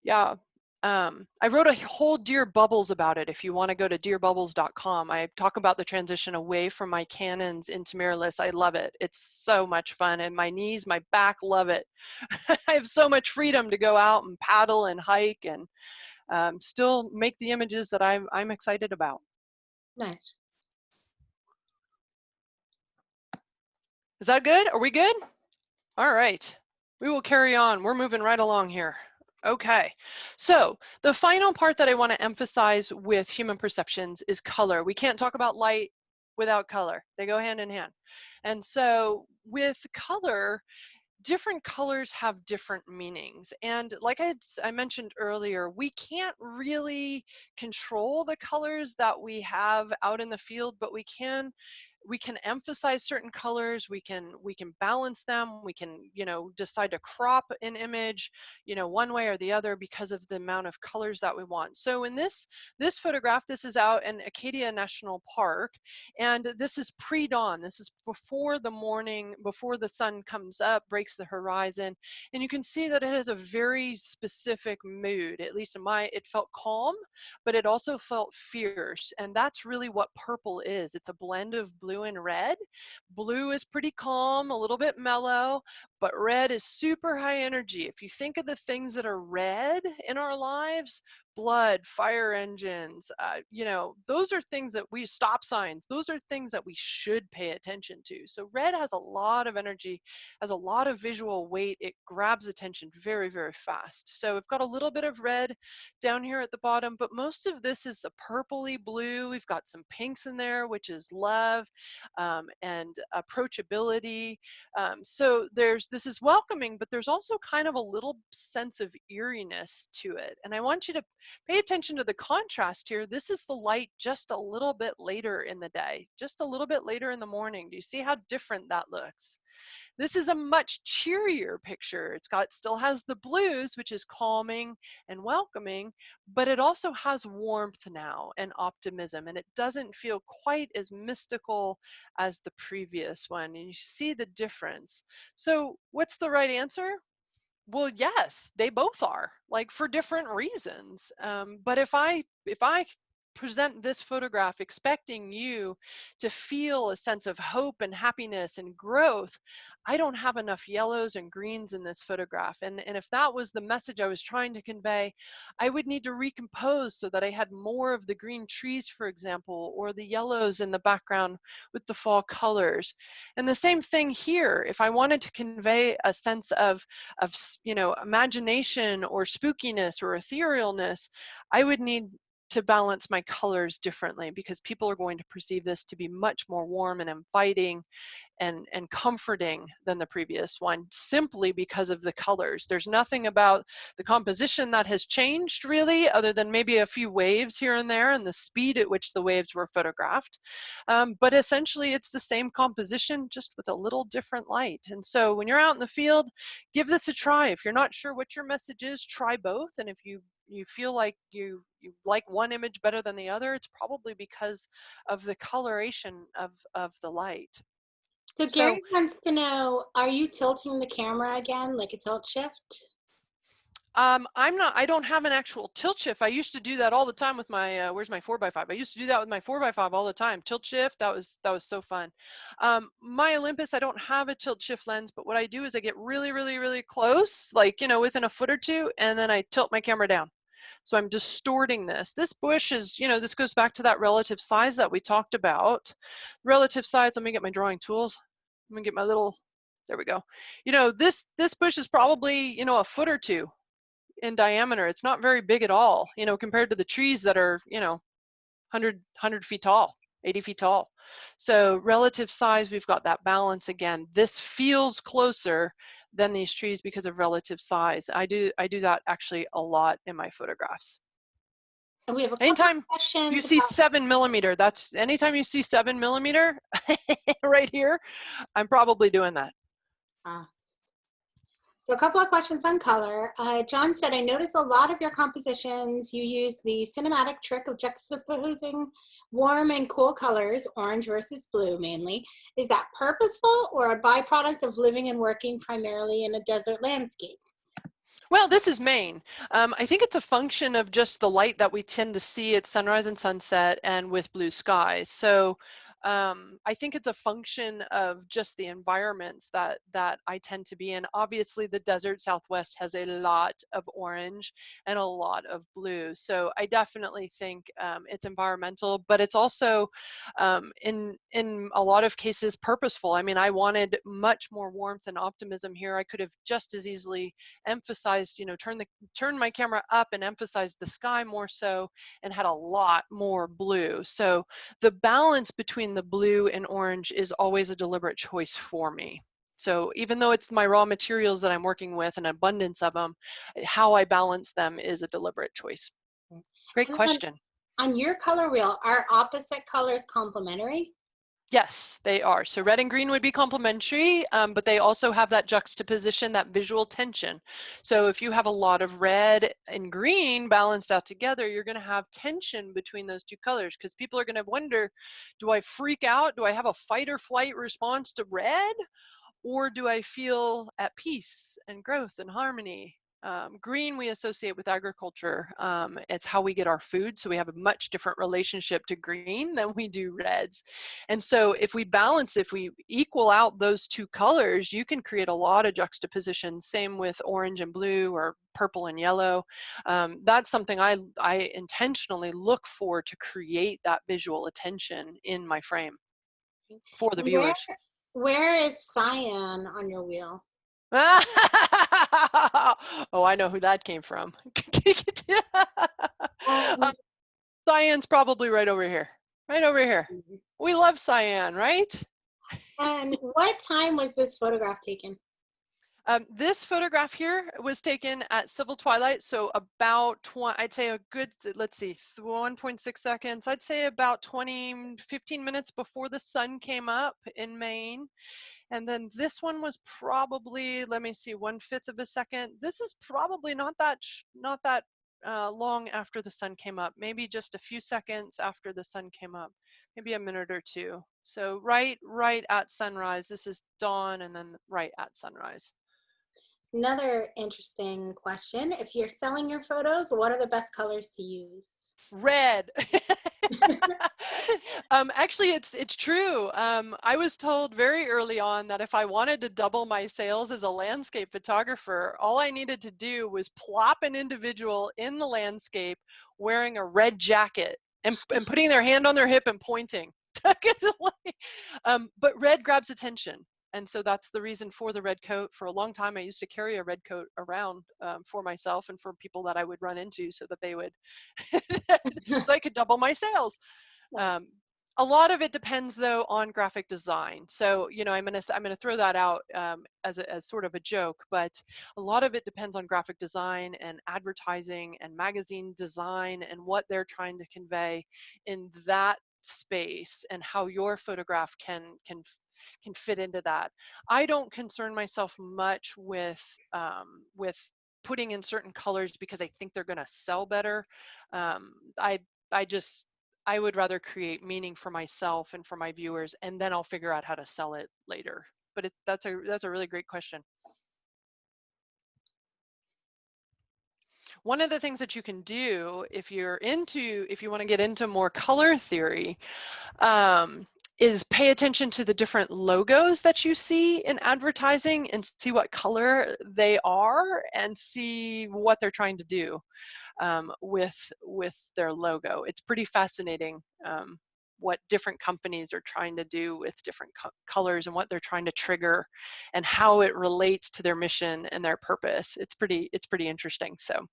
Yeah. I wrote a whole Dear Bubbles about it. If you want to go to dearbubbles.com, I talk about the transition away from my Canons into mirrorless. I love it. It's so much fun, and my knees, my back love it. I have so much freedom to go out and paddle and hike and still make the images that I'm excited about. Nice. Is that good? Are we good? All right. We will carry on. We're moving right along here. Okay, so the final part that I want to emphasize with human perceptions is color. We can't talk about light without color. They go hand in hand. And so with color, different colors have different meanings. And like I mentioned earlier, we can't really control the colors that we have out in the field, but we can emphasize certain colors, we can balance them, we can decide to crop an image one way or the other because of the amount of colors that we want. So in this photograph, this is out in Acadia National Park, and this is pre-dawn. This is before the morning, before the sun comes up, breaks the horizon, and you can see that it has a very specific mood. At least it felt calm, but it also felt fierce, and that's really what purple is. It's a blend of blue and red. Blue is pretty calm, a little bit mellow, but red is super high energy. If you think of the things that are red in our lives, blood, fire engines, those are things that stop signs. Those are things that we should pay attention to. So red has a lot of energy, has a lot of visual weight. It grabs attention very, very fast. So we've got a little bit of red down here at the bottom, but most of this is a purpley blue. We've got some pinks in there, which is love and approachability. So this is welcoming, but there's also kind of a little sense of eeriness to it. And I want you to pay attention to the contrast here. This is the light just a little bit later in the day, just a little bit later in the morning. Do you see how different that looks? This is a much cheerier picture. Still has the blues, which is calming and welcoming, but it also has warmth now and optimism, and it doesn't feel quite as mystical as the previous one. And you see the difference. So what's the right answer? Well, yes, they both are, like, for different reasons. But if I present this photograph expecting you to feel a sense of hope and happiness and growth, I don't have enough yellows and greens in this photograph. And if that was the message I was trying to convey, I would need to recompose so that I had more of the green trees, for example, or the yellows in the background with the fall colors. And the same thing here. If I wanted to convey a sense of imagination or spookiness or etherealness, I would need to balance my colors differently, because people are going to perceive this to be much more warm and inviting and comforting than the previous one, simply because of the colors. There's nothing about the composition that has changed really, other than maybe a few waves here and there and the speed at which the waves were photographed. But essentially it's the same composition, just with a little different light. And so when you're out in the field, give this a try. If you're not sure what your message is, try both. And if you feel like you like one image better than the other, it's probably because of the coloration of the light. So Gary wants to know, are you tilting the camera again, like a tilt shift? I don't have an actual tilt shift. I used to do that all the time with my, where's my 4x5? I used to do that with my 4x5 all the time. Tilt shift, that was so fun. My Olympus, I don't have a tilt shift lens, but what I do is I get really, really, really close, like, within a foot or two, and then I tilt my camera down. So I'm distorting this. This bush is, you know, this goes back to that relative size that we talked about. Relative size, let me get my drawing tools. Let me get my little, there we go. You know, this bush is probably, you know, a foot or two in diameter. It's not very big at all, you know, compared to the trees that are, you know, 100 feet tall, 80 feet tall. So relative size, we've got that balance again. This feels closer than these trees because of relative size. I do that actually a lot in my photographs. And we have a couple Anytime of questions you see about, 7mm, that's anytime you see 7mm right here, I'm probably doing that. so a couple of questions on color. John said, I noticed a lot of your compositions, you use the cinematic trick of juxtaposing warm and cool colors, orange versus blue mainly. Is that purposeful or a byproduct of living and working primarily in a desert landscape? Well, this is Maine. I think it's a function of just the light that we tend to see at sunrise and sunset and with blue skies. So I think it's a function of just the environments that I tend to be in. Obviously, the desert Southwest has a lot of orange and a lot of blue. So I definitely think it's environmental, but it's also in a lot of cases purposeful. I mean, I wanted much more warmth and optimism here. I could have just as easily emphasized, you know, turn my camera up and emphasized the sky more so and had a lot more blue. So the balance between the blue and orange is always a deliberate choice for me. So even though it's my raw materials that I'm working with, an abundance of them, how I balance them is a deliberate choice. Great question. On your color wheel, are opposite colors complementary? Yes, they are. So red and green would be complementary, but they also have that juxtaposition, that visual tension. So if you have a lot of red and green balanced out together, you're going to have tension between those two colors because people are going to wonder, do I freak out? Do I have a fight or flight response to red? Or do I feel at peace and growth and harmony? Green we associate with agriculture. It's how we get our food. So we have a much different relationship to green than we do reds. And so if we balance, if we equal out those two colors, you can create a lot of juxtaposition. Same with orange and blue or purple and yellow. That's something I intentionally look for to create that visual attention in my frame for the viewers. Where is cyan on your wheel? Oh, I know who that came from. Um, Cyan's probably right over here. Right over here. We love cyan, right? and what time was this photograph taken? This photograph here was taken at civil twilight, so about I'd say a good, let's see, 1.6 seconds. I'd say about 15 minutes before the sun came up in Maine. And then this one was probably, let me see, 1/5 of a second. This is probably not that long after the sun came up. Maybe just a few seconds after the sun came up, maybe a minute or two. So right at sunrise. This is dawn, and then right at sunrise. Another interesting question. If you're selling your photos, what are the best colors to use? Red. Actually, it's true. I was told very early on that if I wanted to double my sales as a landscape photographer, all I needed to do was plop an individual in the landscape wearing a red jacket and putting their hand on their hip and pointing. But red grabs attention. And so that's the reason for the red coat. For a long time, I used to carry a red coat around for myself and for people that I would run into so that they would, so I could double my sales. A lot of it depends though on graphic design. So, you know, I'm gonna throw that out as sort of a joke, but a lot of it depends on graphic design and advertising and magazine design and what they're trying to convey in that space and how your photograph can fit into that. I don't concern myself much with putting in certain colors because I think they're going to sell better. I would rather create meaning for myself and for my viewers, and then I'll figure out how to sell it later. But that's a really great question. One of the things that you can do if you want to get into more color theory, is pay attention to the different logos that you see in advertising and see what color they are and see what they're trying to do. with their logo. It's pretty fascinating what different companies are trying to do with different colors and what they're trying to trigger and how it relates to their mission and their purpose. It's pretty interesting. So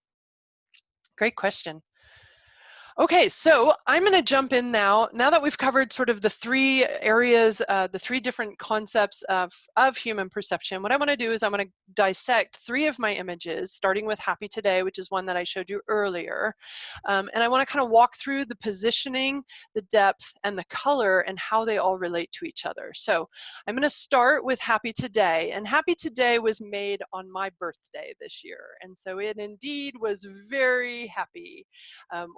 great question. Okay, so I'm going to jump in now. Now that we've covered sort of the three areas, the three different concepts of human perception, what I want to do is I'm going to dissect three of my images, starting with Happy Today, which is one that I showed you earlier. And I want to kind of walk through the positioning, the depth, and the color, and how they all relate to each other. So I'm going to start with Happy Today. And Happy Today was made on my birthday this year. And so it indeed was very happy.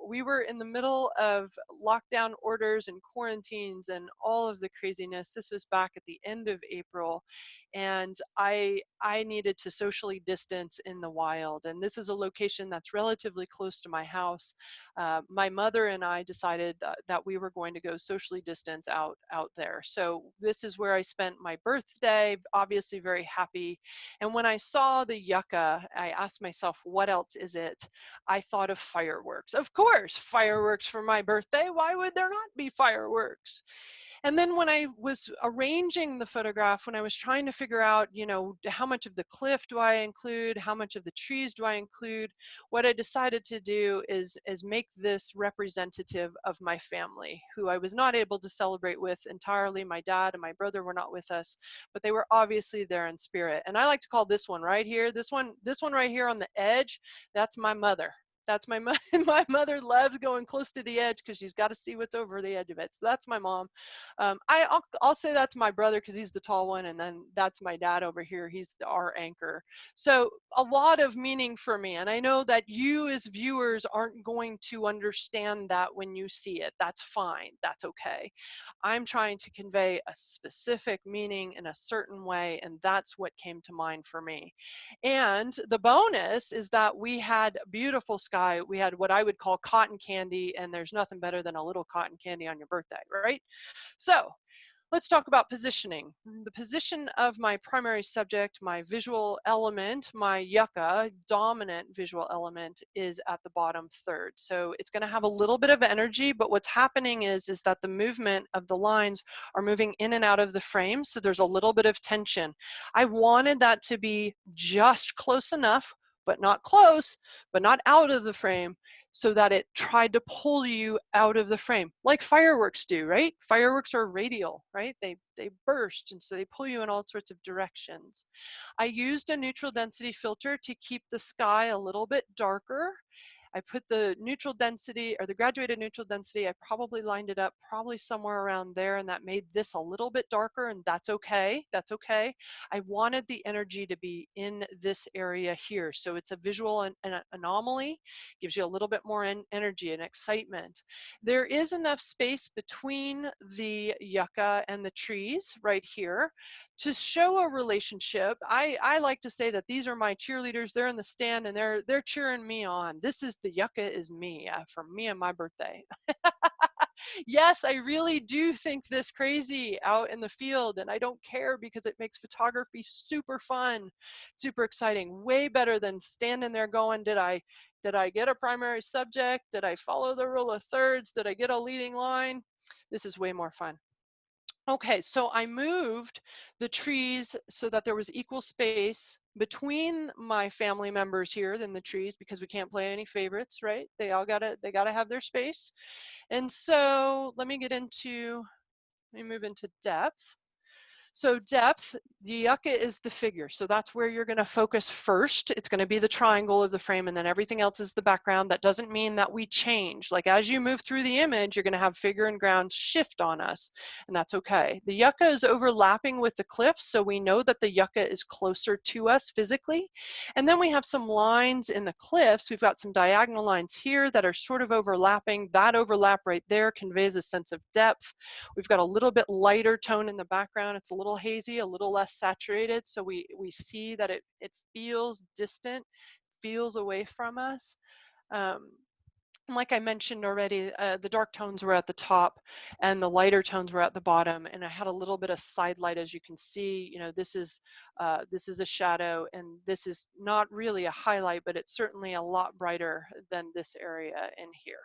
We were in the middle of lockdown orders and quarantines and all of the craziness. This was back at the end of April, and I needed to socially distance in the wild. And this is a location that's relatively close to my house. My mother and I decided that we were going to go socially distance out there. So this is where I spent my birthday, obviously very happy. And when I saw the yucca, I asked myself, what else is it? I thought of fireworks. Of course, fireworks for my birthday. Why would there not be fireworks? And then when I was arranging the photograph, when I was trying to figure out, you know, how much of the cliff do I include, how much of the trees do I include, what I decided to do is make this representative of my family, who I was not able to celebrate with entirely. My dad and my brother were not with us, but they were obviously there in spirit. And I like to call this one right here, this one right here on the edge, that's my mother. That's my mother. My mother loves going close to the edge because she's got to see what's over the edge of it. So that's my mom. I'll say that's my brother because he's the tall one, and then that's my dad over here. He's our anchor. So a lot of meaning for me, and I know that you as viewers aren't going to understand that when you see it. That's fine. That's okay. I'm trying to convey a specific meaning in a certain way, and that's what came to mind for me. And the bonus is that we had beautiful sky. We had what I would call cotton candy, and there's nothing better than a little cotton candy on your birthday, right? So let's talk about positioning. The position of my primary subject, my visual element, my yucca, dominant visual element, is at the bottom third. So it's going to have a little bit of energy, but what's happening is that the movement of the lines are moving in and out of the frame, so there's a little bit of tension. I wanted that to be just close enough, but not close, but not out of the frame, so that it tried to pull you out of the frame, like fireworks do, right? Fireworks are radial, right? They burst, and so they pull you in all sorts of directions. I used a neutral density filter to keep the sky a little bit darker. I put the neutral density, or the graduated neutral density, I probably lined it up probably somewhere around there, and that made this a little bit darker, and that's okay. That's okay. I wanted the energy to be in this area here. So it's a visual an anomaly, gives you a little bit more energy and excitement. There is enough space between the yucca and the trees right here to show a relationship. I like to say that these are my cheerleaders. They're in the stand and they're cheering me on. This is the yucca is me for me and my birthday. Yes, I really do think this crazy out in the field, and I don't care because it makes photography super fun, super exciting, way better than standing there going, did I get a primary subject? Did I follow the rule of thirds? Did I get a leading line? This is way more fun. Okay, so I moved the trees so that there was equal space between my family members here than the trees, because we can't play any favorites, right? They gotta have their space. And so let me move into depth. So depth, the yucca is the figure. So that's where you're going to focus first. It's going to be the triangle of the frame, and then everything else is the background. That doesn't mean that we change. Like as you move through the image, you're going to have figure and ground shift on us, and that's okay. The yucca is overlapping with the cliff, so we know that the yucca is closer to us physically. And then we have some lines in the cliffs. We've got some diagonal lines here that are sort of overlapping. That overlap right there conveys a sense of depth. We've got a little bit lighter tone in the background. It's a little hazy, a little less saturated, so we see that it feels distant, feels away from us. And like I mentioned already, the dark tones were at the top and the lighter tones were at the bottom. And I had a little bit of side light, as you can see. You know, this is a shadow, and this is not really a highlight, but it's certainly a lot brighter than this area in here.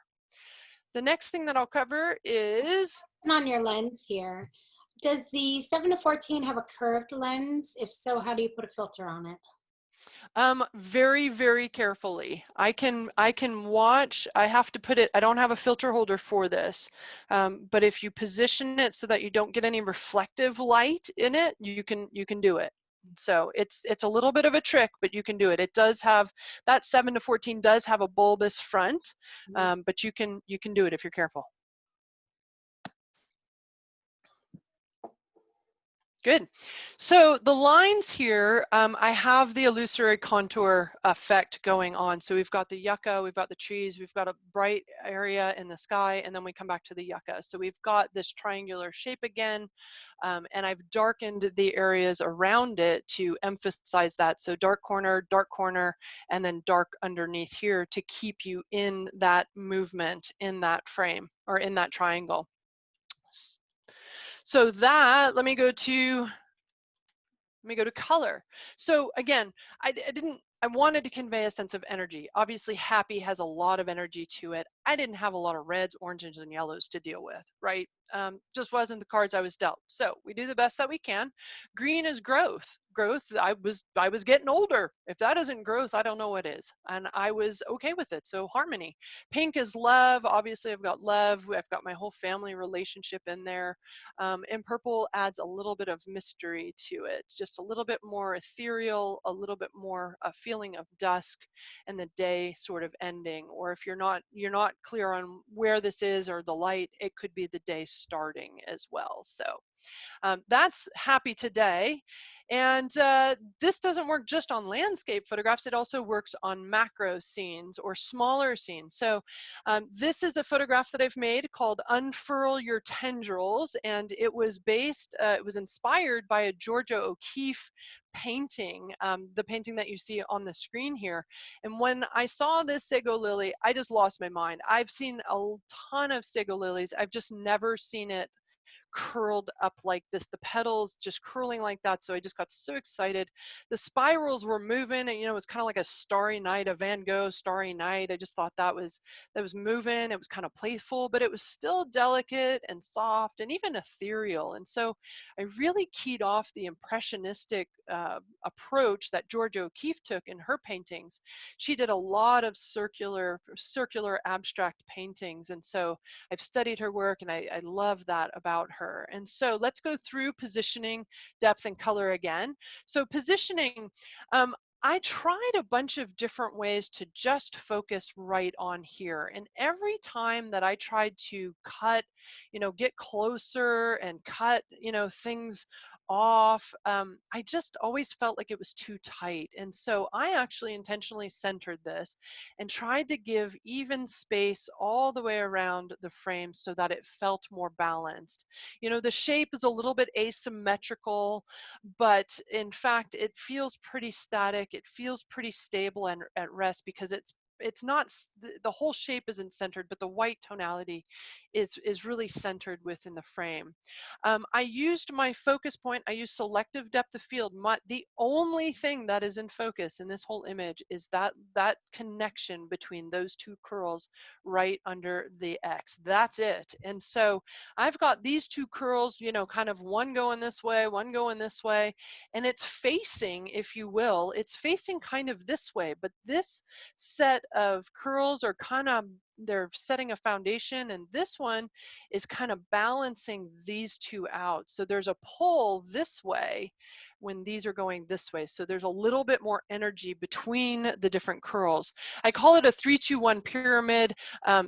The next thing that I'll cover is On your lens here, does the 7 to 14 have a curved lens? If so, how do you put a filter on it? very, very carefully. I can watch. I have to put it. I don't have a filter holder for this, but if you position it so that you don't get any reflective light in it, you can do it. So it's a little bit of a trick, but you can do it. It does have that 7 to 14 does have a bulbous front, but you can do it if you're careful. Good. So the lines here, I have the illusory contour effect going on. So we've got the yucca, we've got the trees, we've got a bright area in the sky, and then we come back to the yucca. So we've got this triangular shape again, and I've darkened the areas around it to emphasize that. So dark corner, and then dark underneath here to keep you in that movement, in that frame, or in that triangle. So that, let me go to color. So again, I wanted to convey a sense of energy. Obviously, happy has a lot of energy to it. I didn't have a lot of reds, oranges, and yellows to deal with, right? Just wasn't the cards I was dealt. So we do the best that we can. Green is growth. Growth, I was getting older. If that isn't growth, I don't know what is. And I was okay with it. So harmony. Pink is love. Obviously, I've got love. I've got my whole family relationship in there. And purple adds a little bit of mystery to it, just a little bit more ethereal, a little bit more a feeling of dusk and the day sort of ending. Or if you're not clear on where this is or the light, it could be the day starting as well. So that's happy today. And this doesn't work just on landscape photographs. It also works on macro scenes or smaller scenes. So this is a photograph that I've made called Unfurl Your Tendrils. And it was inspired by a Georgia O'Keeffe painting, the painting that you see on the screen here. And when I saw this sago lily, I just lost my mind. I've seen a ton of sago lilies. I've just never seen it curled up like this, the petals just curling like that. So I just got so excited. The spirals were moving, and it was kind of like a starry night, a Van Gogh starry night. I just thought that was moving. It was kind of playful, but it was still delicate and soft and even ethereal. And so I really keyed off the impressionistic approach that Georgia O'Keeffe took in her paintings. She did a lot of circular abstract paintings, and so I've studied her work, and I love that about her. And so let's go through positioning, depth, and color again. So positioning, I tried a bunch of different ways to just focus right on here. And every time that I tried to cut, get closer and cut, things off, I just always felt like it was too tight. And so I actually intentionally centered this and tried to give even space all the way around the frame so that it felt more balanced. The shape is a little bit asymmetrical, but in fact, it feels pretty static. It feels pretty stable and at rest because it's not, the whole shape isn't centered, but the white tonality is really centered within the frame. I used my focus point. I used selective depth of field. The only thing that is in focus in this whole image is that connection between those two curls right under the X. That's it. And so I've got these two curls, kind of one going this way, one going this way, and it's facing, if you will, it's facing kind of this way, but this set of curls are they're setting a foundation, and this one is kind of balancing these two out. So there's a pull this way when these are going this way. So there's a little bit more energy between the different curls. I call it a 3-2-1 pyramid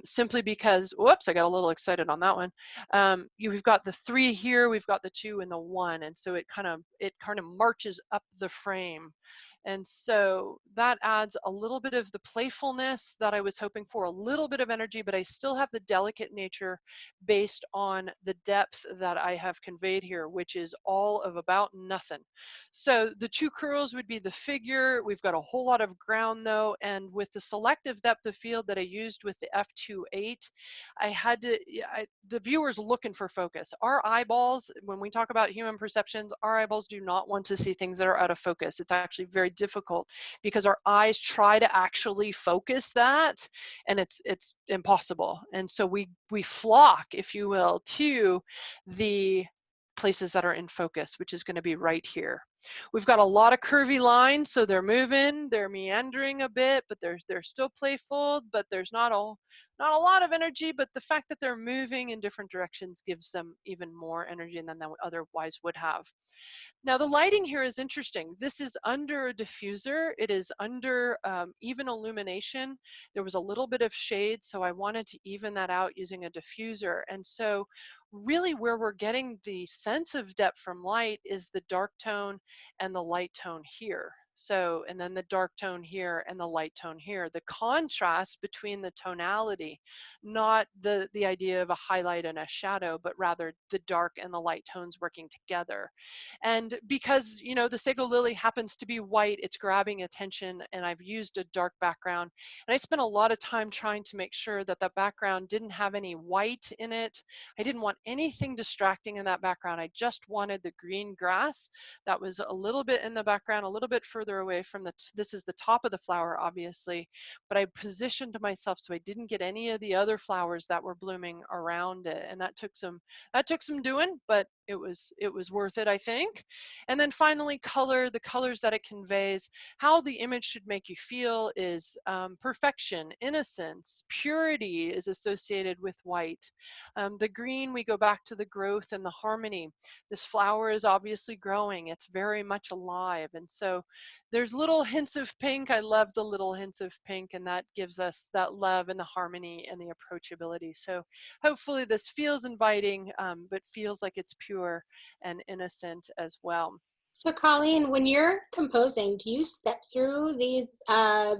simply because, whoops, I got a little excited on that one. We've got the 3 here, we've got the 2 and the 1, and so it kind of marches up the frame And so that adds a little bit of the playfulness that I was hoping for, a little bit of energy, but I still have the delicate nature based on the depth that I have conveyed here, which is all of about nothing. So the two curls would be the figure. We've got a whole lot of ground though, and with the selective depth of field that I used with the f2.8, I had to, the viewer's looking for focus. Our eyeballs, when we talk about human perceptions, our eyeballs do not want to see things that are out of focus. It's actually very difficult because our eyes try to actually focus that, and it's impossible. And so we flock, if you will, to the places that are in focus, which is going to be right here. We've got a lot of curvy lines, so they're moving, they're meandering a bit, but they're still playful, but there's not a lot of energy, but the fact that they're moving in different directions gives them even more energy than they otherwise would have. Now the lighting here is interesting. This is under a diffuser. It is under even illumination. There was a little bit of shade, so I wanted to even that out using a diffuser. And so really where we're getting the sense of depth from light is the dark tone and the light tone here. So, and then the dark tone here and the light tone here. The contrast between the tonality, not the idea of a highlight and a shadow, but rather the dark and the light tones working together. And because, you know, the sago lily happens to be white, it's grabbing attention, and I've used a dark background. And I spent a lot of time trying to make sure that that background didn't have any white in it. I didn't want anything distracting in that background. I just wanted the green grass that was a little bit in the background, a little bit further away from this is the top of the flower, obviously, but I positioned myself so I didn't get any of the other flowers that were blooming around it. And that took some doing, but it was worth it, I think. And then finally, color, the colors that it conveys. How the image should make you feel is perfection, innocence, purity is associated with white. The green, we go back to the growth and the harmony. This flower is obviously growing. It's very much alive. And so there's little hints of pink. I love the little hints of pink, and that gives us that love and the harmony and the approachability. So hopefully this feels inviting, but feels like it's pure and innocent as well. So Colleen, when you're composing, do you step through these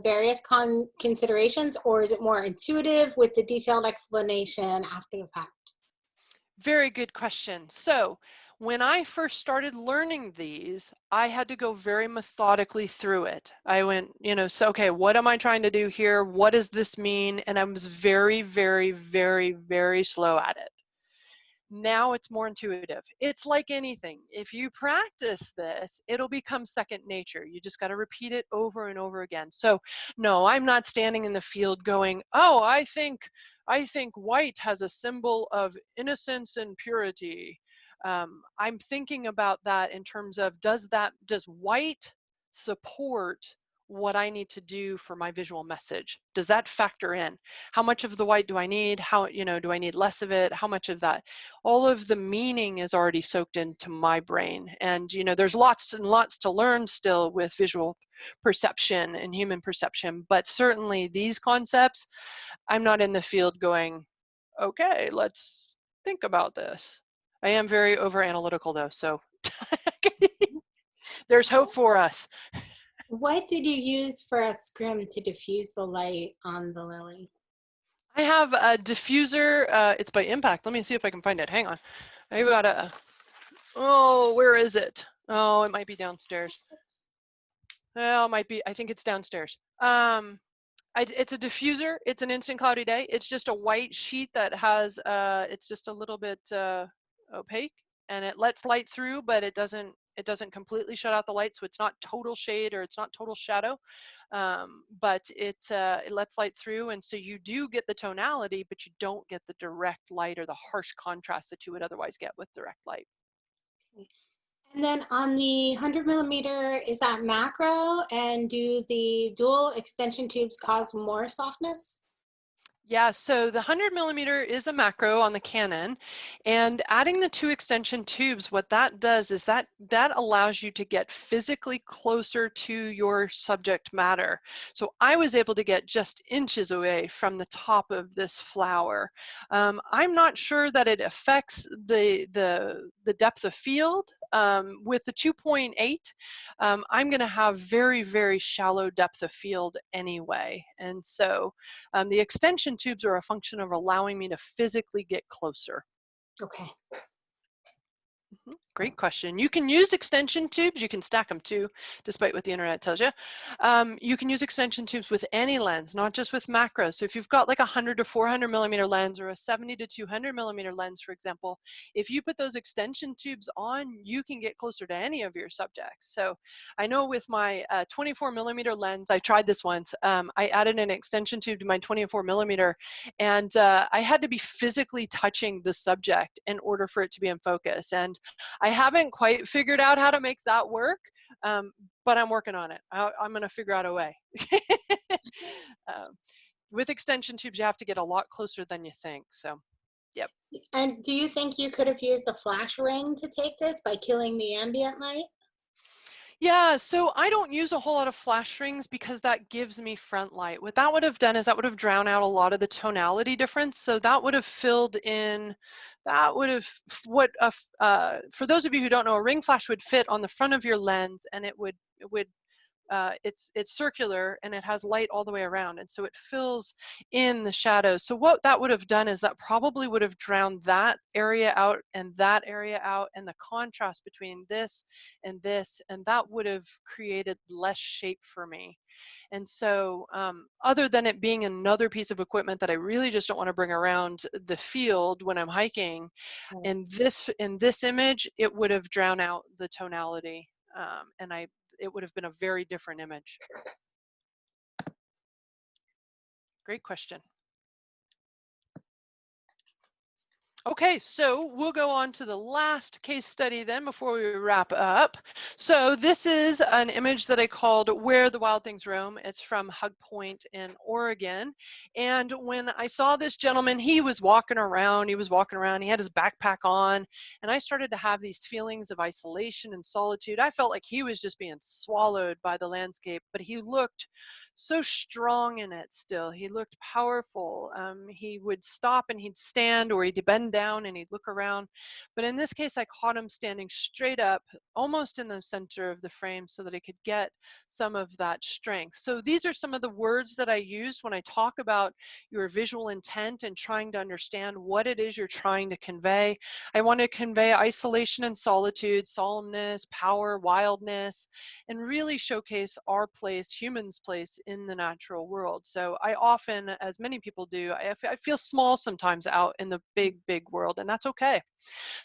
various considerations, or is it more intuitive with the detailed explanation after the fact? Very good question. So when I first started learning these, I had to go very methodically through it. I went, you know, so, okay, what am I trying to do here? What does this mean? And I was very, very, very, very slow at it. Now it's more intuitive. It's like anything. If you practice this, it'll become second nature. You just got to repeat it over and over again. So no, I'm not standing in the field going, oh, I think white has a symbol of innocence and purity. I'm thinking about that in terms of, does white support what I need to do for my visual message? Does that factor in? How much of the white do I need? How, you know, do I need less of it? How much of that? All of the meaning is already soaked into my brain. And, you know, there's lots and lots to learn still with visual perception and human perception, but certainly these concepts, I'm not in the field going, okay, let's think about this. I am very over analytical though, so there's hope for us. What did you use for a scrim to diffuse the light on the lily? I have a diffuser. It's by Impact. Let me see if I can find it. Hang on. I've got a, oh, where is it? Oh, it might be downstairs. Well, it might be, I think it's downstairs. It's a diffuser. It's an instant cloudy day. It's just a white sheet that has, it's just a little bit opaque, and it lets light through, but it doesn't completely shut out the light, so it's not total shade or it's not total shadow, but it lets light through, and so you do get the tonality, but you don't get the direct light or the harsh contrast that you would otherwise get with direct light. And then on the 100mm, is that macro, and do the dual extension tubes cause more softness? Yeah, so the 100mm is a macro on the Canon, and adding the 2 extension tubes, what that does is that allows you to get physically closer to your subject matter. So I was able to get just inches away from the top of this flower. I'm not sure that it affects the depth of field. with the 2.8, I'm going to have very, very shallow depth of field anyway. And so the extension tubes are a function of allowing me to physically get closer. Okay. Great question. You can use extension tubes. You can stack them too, despite what the internet tells you. You can use extension tubes with any lens, not just with macros. So if you've got like a 100 to 400 millimeter lens or a 70 to 200 millimeter lens, for example, if you put those extension tubes on, you can get closer to any of your subjects. So I know with my 24 millimeter lens, I tried this once. I added an extension tube to my 24 millimeter, and I had to be physically touching the subject in order for it to be in focus. And I haven't quite figured out how to make that work, but I'm working on it. I'm going to figure out a way. With extension tubes, you have to get a lot closer than you think. So, yep. And do you think you could have used a flash ring to take this by killing the ambient light? Yeah, so I don't use a whole lot of flash rings because that gives me front light. What that would have done is that would have drowned out a lot of the tonality difference. So that would have filled in, that would have, for those of you who don't know, a ring flash would fit on the front of your lens, and it would it's circular and it has light all the way around, and so it fills in the shadows. So what that would have done is that probably would have drowned that area out and that area out, and the contrast between this, and that would have created less shape for me. And so other than it being another piece of equipment that I really just don't want to bring around the field when I'm hiking, in this image, it would have drowned out the tonality, and it would have been a very different image. Great question. Okay, so we'll go on to the last case study then before we wrap up. So this is an image that I called Where the Wild Things Roam. It's from Hug Point in Oregon. And when I saw this gentleman, he was walking around, he had his backpack on, and I started to have these feelings of isolation and solitude. I felt like he was just being swallowed by the landscape, but he looked so strong in it still. He looked powerful. He would stop and he'd stand, or he'd bend down and he'd look around. But in this case, I caught him standing straight up, almost in the center of the frame, so that I could get some of that strength. So these are some of the words that I use when I talk about your visual intent and trying to understand what it is you're trying to convey. I want to convey isolation and solitude, solemnness, power, wildness, and really showcase our place, humans' place in the natural world. So I often, as many people do, I feel small sometimes out in the big, big world, and that's okay.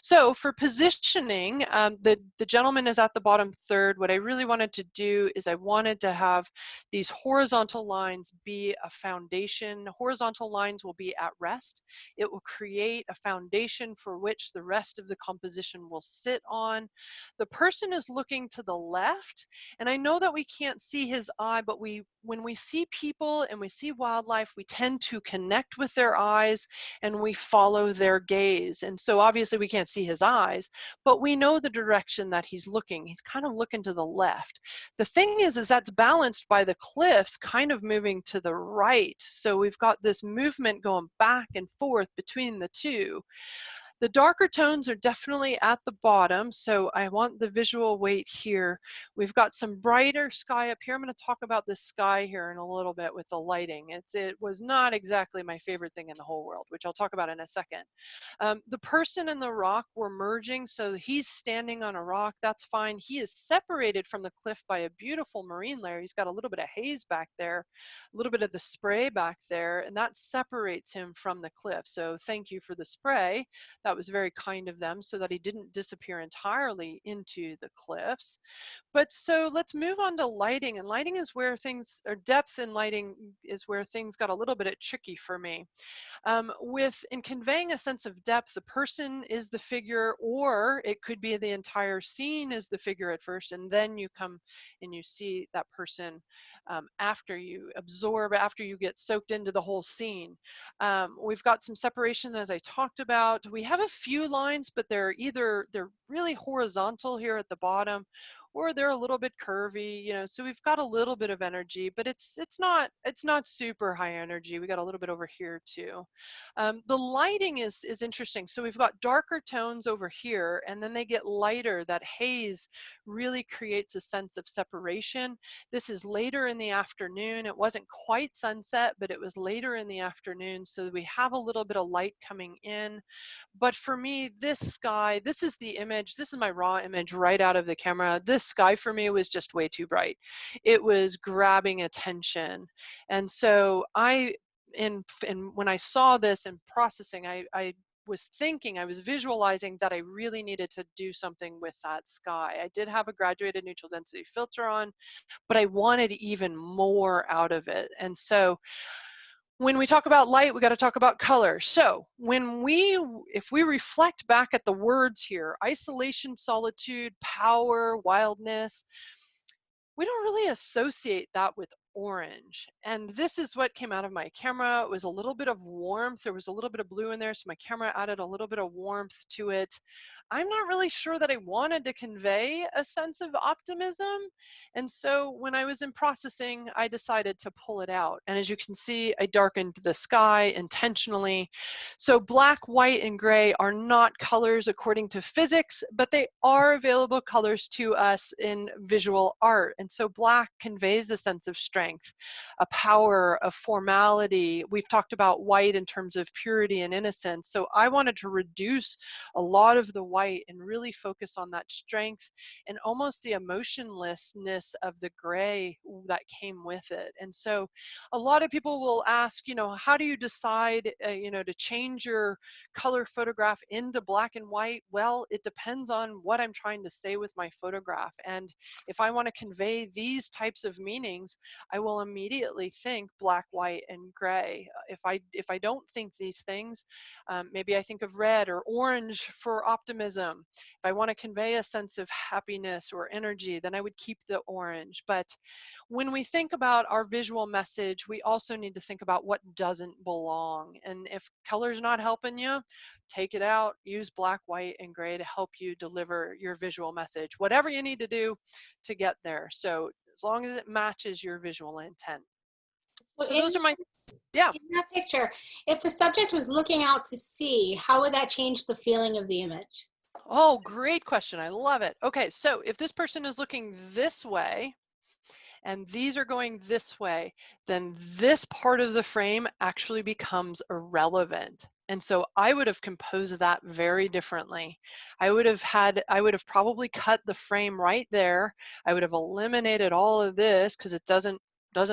So for positioning, the gentleman is at the bottom third. What I really wanted to do is I wanted to have these horizontal lines be a foundation. Horizontal lines will be at rest. It will create a foundation for which the rest of the composition will sit on. The person is looking to the left, and I know that we can't see his eye, but when we see people and we see wildlife, we tend to connect with their eyes and we follow their gaze. And so obviously we can't see his eyes, but we know the direction that he's looking. He's kind of looking to the left. The thing is that's balanced by the cliffs kind of moving to the right. So we've got this movement going back and forth between the two. The darker tones are definitely at the bottom, so I want the visual weight here. We've got some brighter sky up here. I'm going to talk about this sky here in a little bit with the lighting. It was not exactly my favorite thing in the whole world, which I'll talk about in a second. The person and the rock were merging, so he's standing on a rock. That's fine. He is separated from the cliff by a beautiful marine layer. He's got a little bit of haze back there, a little bit of the spray back there, and that separates him from the cliff. So thank you for the spray. That was very kind of them, so that he didn't disappear entirely into the cliffs. But so let's move on to lighting. And lighting is where things, or depth in lighting is where things got a little bit tricky for me. In conveying a sense of depth, the person is the figure, or it could be the entire scene is the figure at first, and then you come and you see that person after you absorb, after you get soaked into the whole scene. We've got some separation, as I talked about. We have a few lines, but they're really horizontal here at the bottom, or they're a little bit curvy, you know, so we've got a little bit of energy, but it's not super high energy. We got a little bit over here too. The lighting is interesting. So we've got darker tones over here, and then they get lighter. That haze really creates a sense of separation. This is later in the afternoon. It wasn't quite sunset, but it was later in the afternoon, so we have a little bit of light coming in. But for me, this sky, this is the image, this is my raw image right out of the camera. This sky for me was just way too bright. It was grabbing attention. And so and when I saw this and processing, I was thinking, I was visualizing that I really needed to do something with that sky. I did have a graduated neutral density filter on, but I wanted even more out of it. And so when we talk about light, we got to talk about color. So if we reflect back at the words here, isolation, solitude, power, wildness, we don't really associate that with orange. And this is what came out of my camera. It was a little bit of warmth. There was a little bit of blue in there, so my camera added a little bit of warmth to it. I'm not really sure that I wanted to convey a sense of optimism. And so when I was in processing, I decided to pull it out. And as you can see, I darkened the sky intentionally. So black, white, and gray are not colors according to physics, but they are available colors to us in visual art. And so black conveys a sense of strength, a power, of formality. We've talked about white in terms of purity and innocence. So I wanted to reduce a lot of the white and really focus on that strength and almost the emotionlessness of the gray that came with it. And so a lot of people will ask, you know, how do you decide, you know, to change your color photograph into black and white? Well, it depends on what I'm trying to say with my photograph. And if I want to convey these types of meanings, I will immediately think black, white, and gray. If I don't think these things, maybe I think of red or orange for optimism. If I want to convey a sense of happiness or energy, then I would keep the orange. But when we think about our visual message, we also need to think about what doesn't belong. And if color's not helping you, take it out, use black, white, and gray to help you deliver your visual message, whatever you need to do to get there. So as long as it matches your visual intent. So those are my, yeah. In that picture, if the subject was looking out to sea, how would that change the feeling of the image? Oh, great question. I love it. Okay, so if this person is looking this way and these are going this way, then this part of the frame actually becomes irrelevant. And so I would have composed that very differently. I would have probably cut the frame right there. I would have eliminated all of this because it doesn't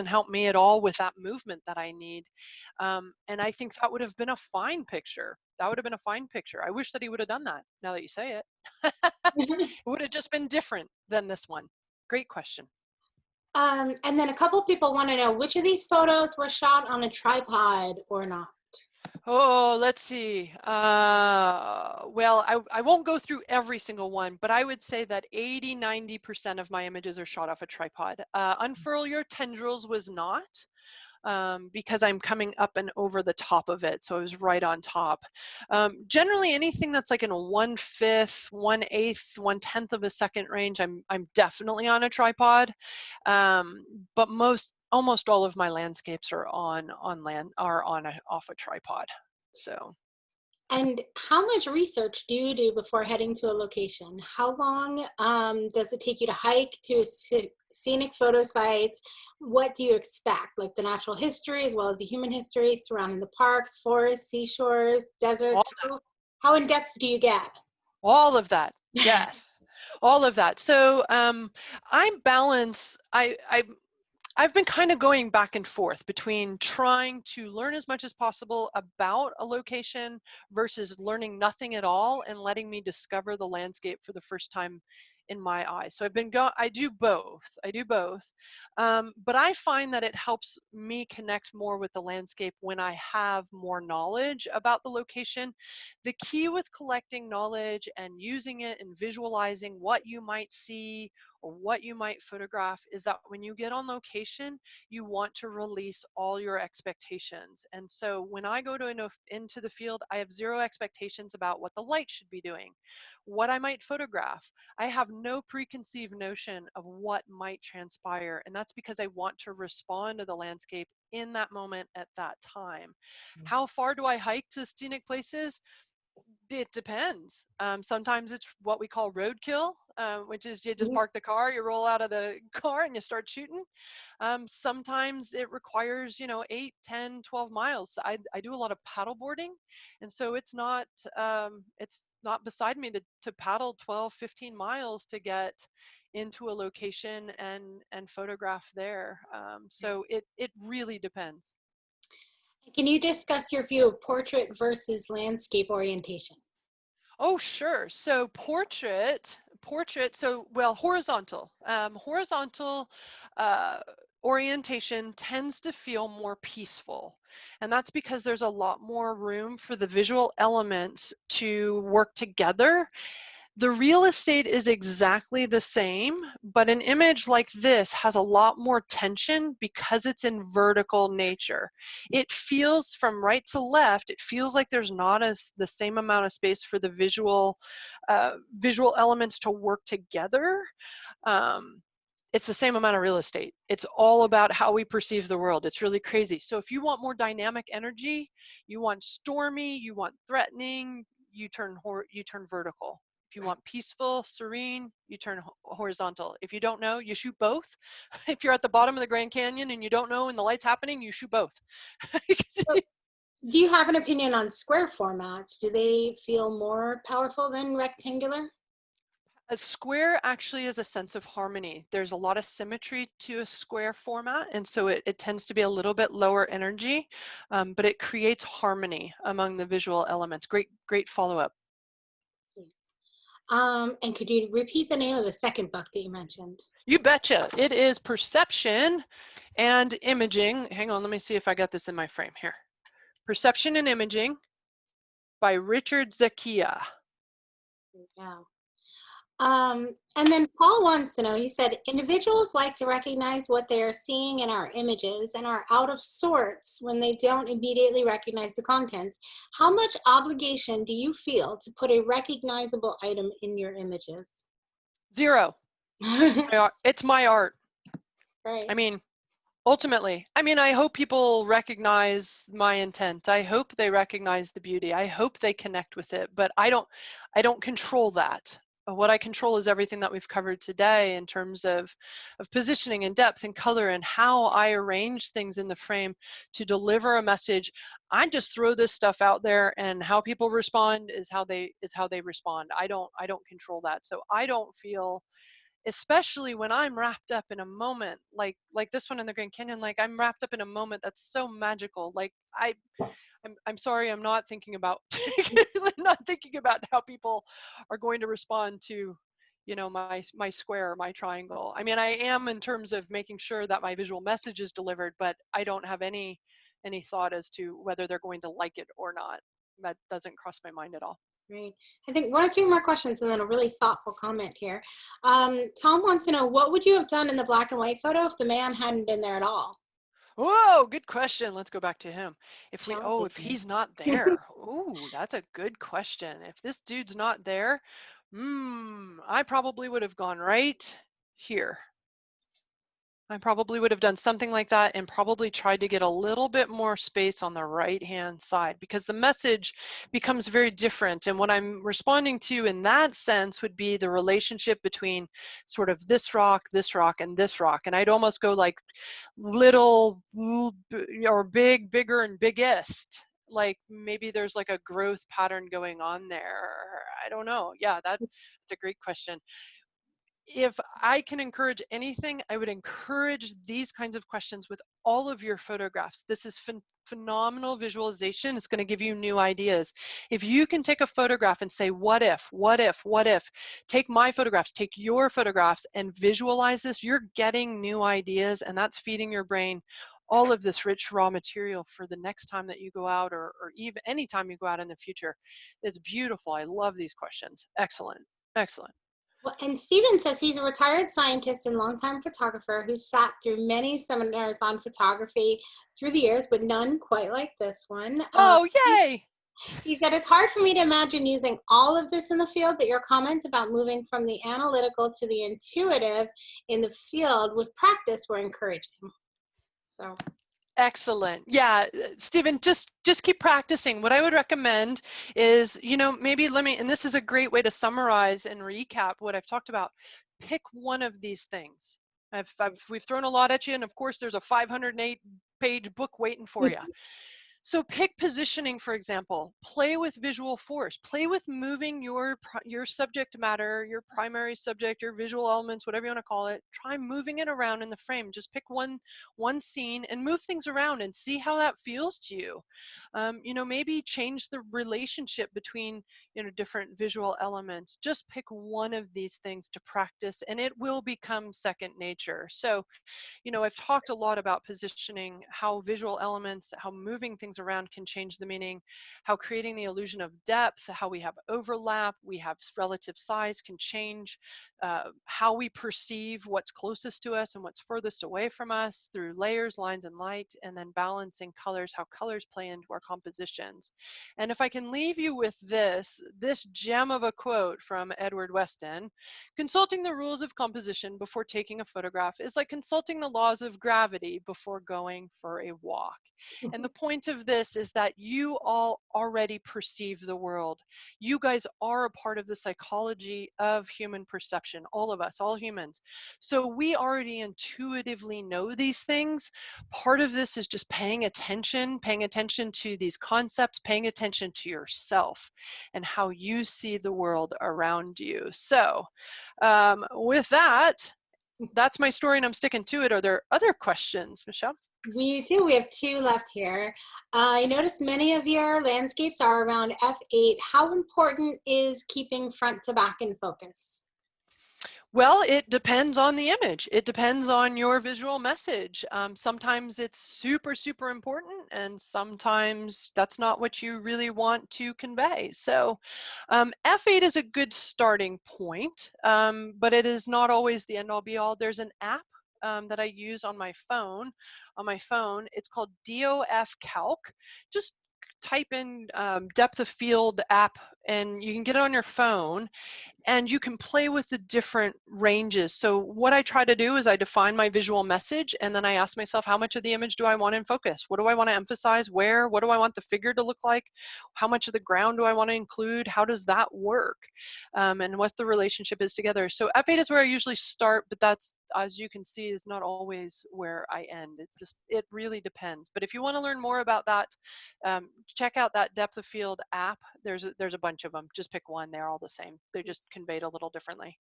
help me at all with that movement that I need. And I think that would have been a fine picture. That would have been a fine picture. I wish that he would have done that now that you say it. It would have just been different than this one. Great question. And then a couple people want to know which of these photos were shot on a tripod or not. Oh, let's see. Well, I won't go through every single one, but I would say that 80–90% of my images are shot off a tripod. Unfurl Your Tendrils was not. Because I'm coming up and over the top of it. So I was right on top. Generally anything that's like in a 1/5, 1/8, 1/10 of a second range, I'm definitely on a tripod. But almost all of my landscapes are off a tripod. So. And how much research do you do before heading to a location? How long does it take you to hike to scenic photo sites? What do you expect? Like the natural history as well as the human history surrounding the parks, forests, seashores, deserts? How in depth do you get? All of that. Yes. All of that. So I've been kind of going back and forth between trying to learn as much as possible about a location versus learning nothing at all and letting me discover the landscape for the first time in my eyes. So I do both. But I find that it helps me connect more with the landscape when I have more knowledge about the location. The key with collecting knowledge and using it and visualizing what you might see or what you might photograph is that when you get on location, you want to release all your expectations. And so when I go into the field, I have zero expectations about what the light should be doing, what I might photograph. I have no preconceived notion of what might transpire. And that's because I want to respond to the landscape in that moment at that time. How far do I hike to scenic places? It depends. Sometimes it's what we call roadkill, which is you just park the car, you roll out of the car and you start shooting. Sometimes it requires, 8, 10, 12 miles. I do a lot of paddle boarding. And so it's not beside me to paddle 12, 15 miles to get into a location and photograph there. So it really depends. Can you discuss your view of portrait versus landscape orientation? Oh, sure. So portrait, horizontal. Horizontal uh, orientation tends to feel more peaceful. And that's because there's a lot more room for the visual elements to work together. The real estate is exactly the same, but an image like this has a lot more tension because it's in vertical nature. It feels from right to left, it feels like there's not the same amount of space for the visual elements to work together. It's the same amount of real estate. It's all about how we perceive the world. It's really crazy. So if you want more dynamic energy, you want stormy, you want threatening, you turn vertical. If you want peaceful, serene, you turn horizontal. If you don't know, you shoot both. If you're at the bottom of the Grand Canyon and you don't know and the light's happening, you shoot both. Do you have an opinion on square formats? Do they feel more powerful than rectangular? A square actually is a sense of harmony. There's a lot of symmetry to a square format, and so it tends to be a little bit lower energy, but it creates harmony among the visual elements. Great follow-up. And could you repeat the name of the second book that you mentioned? You betcha. It is Perception and Imaging. Hang on, let me see if I got this in my frame here. Perception and Imaging by Richard Zakia. Yeah. And then Paul wants to know, he said, individuals like to recognize what they are seeing in our images and are out of sorts when they don't immediately recognize the contents. How much obligation do you feel to put a recognizable item in your images? Zero. It's my art. Right. I mean, ultimately, I hope people recognize my intent. I hope they recognize the beauty. I hope they connect with it, but I don't control that. What I control is everything that we've covered today in terms of positioning and depth and color and how I arrange things in the frame to deliver a message. I just throw this stuff out there, and how people respond is how they respond. I don't control that. So I don't feel, especially when I'm wrapped up in a moment like this one in the Grand Canyon, like I'm wrapped up in a moment that's so magical. Like I'm sorry, I'm not thinking about not thinking about how people are going to respond to, my square or my triangle. I am in terms of making sure that my visual message is delivered, but I don't have any thought as to whether they're going to like it or not. That doesn't cross my mind at all. Right. I think one or two more questions and then a really thoughtful comment here. Tom wants to know, what would you have done in the black and white photo if the man hadn't been there at all? Whoa, good question. Let's go back to him. If Challenging. he's not there. Ooh, that's a good question. If this dude's not there, I probably would have gone right here. I probably would have done something like that and probably tried to get a little bit more space on the right-hand side, because the message becomes very different. And what I'm responding to in that sense would be the relationship between sort of this rock, and this rock. And I'd almost go like little or big, bigger, and biggest. Like maybe there's like a growth pattern going on there. I don't know. Yeah, that's a great question. If I can encourage anything, I would encourage these kinds of questions with all of your photographs. This is phenomenal visualization. It's going to give you new ideas. If you can take a photograph and say, what if, what if, what if, take my photographs, take your photographs and visualize this, you're getting new ideas, and that's feeding your brain all of this rich raw material for the next time that you go out, or even any time you go out in the future. It's beautiful. I love these questions. Excellent. Excellent. Well, and Steven says he's a retired scientist and longtime photographer who sat through many seminars on photography through the years, but none quite like this one. Oh, yay! He said, it's hard for me to imagine using all of this in the field, but your comments about moving from the analytical to the intuitive in the field with practice were encouraging. So. Excellent. Yeah, Stephen, just keep practicing. What I would recommend is, maybe and this is a great way to summarize and recap what I've talked about. Pick one of these things. We've thrown a lot at you, and of course, there's a 508-page book waiting for you. So pick positioning, for example. Play with visual force. Play with moving your subject matter, your primary subject, your visual elements, whatever you want to call it. Try moving it around in the frame. Just pick one scene and move things around and see how that feels to you. Maybe change the relationship between different visual elements. Just pick one of these things to practice, and it will become second nature. So I've talked a lot about positioning, how visual elements, how moving things around can change the meaning, how creating the illusion of depth, how we have overlap, we have relative size can change, how we perceive what's closest to us and what's furthest away from us through layers, lines, and light, and then balancing colors, how colors play into our compositions. And if I can leave you with this gem of a quote from Edward Weston: consulting the rules of composition before taking a photograph is like consulting the laws of gravity before going for a walk. And the point of this is that you all already perceive the world. You guys are a part of the psychology of human perception, all of us, all humans. So we already intuitively know these things. Part of this is just paying attention to these concepts, paying attention to yourself and how you see the world around you. So with that, that's my story and I'm sticking to it. Are there other questions, Michelle? We do. We have two left here. I noticed many of your landscapes are around f8. How important is keeping front to back in focus? Well, it depends on the image. It depends on your visual message. Sometimes it's super, super important, and sometimes that's not what you really want to convey. So F8 is a good starting point, but it is not always the end all be all. There's an app that I use on my phone. It's called Dof Calc. Just type in depth of field app, and you can get it on your phone. And you can play with the different ranges. So what I try to do is I define my visual message, and then I ask myself, how much of the image do I want in focus? What do I want to emphasize? Where? What do I want the figure to look like? How much of the ground do I want to include? How does that work? And what the relationship is together. So F8 is where I usually start, but that's, as you can see, is not always where I end. It really depends. But if you want to learn more about that, check out that depth of field app. There's a bunch of them. Just pick one. They're all the same. They're just conveyed a little differently.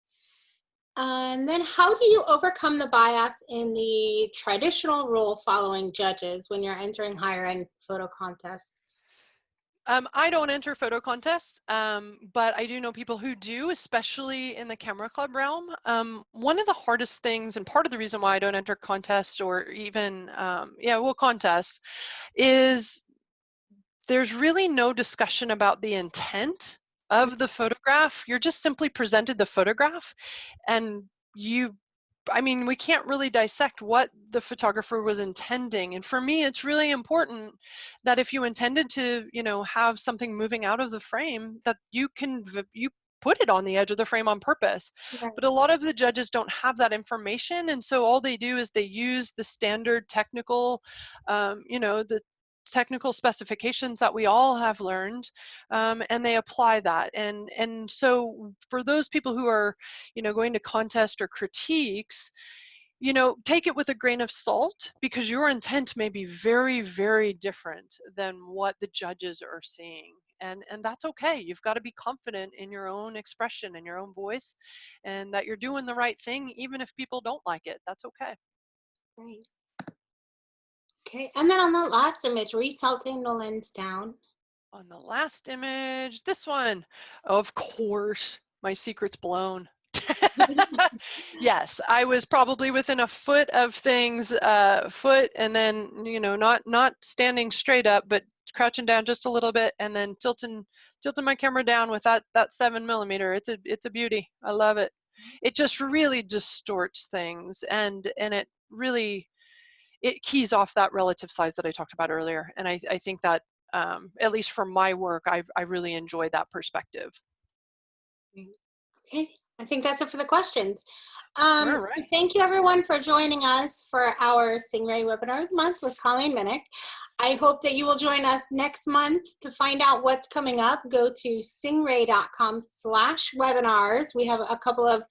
And then how do you overcome the bias in the traditional rule following judges when you're entering higher end photo contests? I don't enter photo contests, but I do know people who do, especially in the camera club realm. One of the hardest things, and part of the reason why I don't enter contests or even, contests, is there's really no discussion about the intent of the photograph. You're just simply presented the photograph, and we can't really dissect what the photographer was intending. And for me, it's really important that if you intended to, have something moving out of the frame, that you put it on the edge of the frame on purpose. Right. But a lot of the judges don't have that information, and so all they do is they use the standard technical, the technical specifications that we all have learned, and they apply that. And so for those people who are, going to contest or critiques, take it with a grain of salt, because your intent may be very, very different than what the judges are seeing. And that's okay. You've got to be confident in your own expression and your own voice, and that you're doing the right thing, even if people don't like it. That's okay. Right. Okay, and then on the last image, were you tilting the lens down? On the last image, this one, of course, my secret's blown. Yes, I was probably within a foot of things, and then, not standing straight up, but crouching down just a little bit, and then tilting my camera down with that 7mm. It's a beauty. I love it. it just really distorts things, and it keys off that relative size that I talked about earlier. And I think that at least for my work, I really enjoy that perspective. Okay, I think that's it for the questions. All right. Thank you everyone for joining us for our Stingray Webinar of the Month with Colleen Miniuk. I hope that you will join us next month to find out what's coming up. Go to stingray.com/webinars. We have a couple of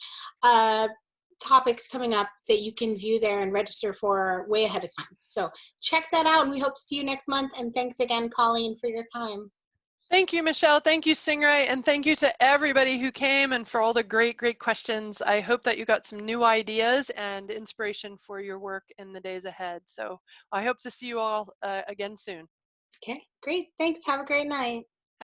topics coming up that you can view there and register for way ahead of time. So check that out, and we hope to see you next month. And thanks again, Colleen, for your time. Thank you, Michelle. Thank you, Stingray. And thank you to everybody who came and for all the great questions. I hope that you got some new ideas and inspiration for your work in the days ahead. So I hope to see you all again soon. Okay, great. Thanks. Have a great night.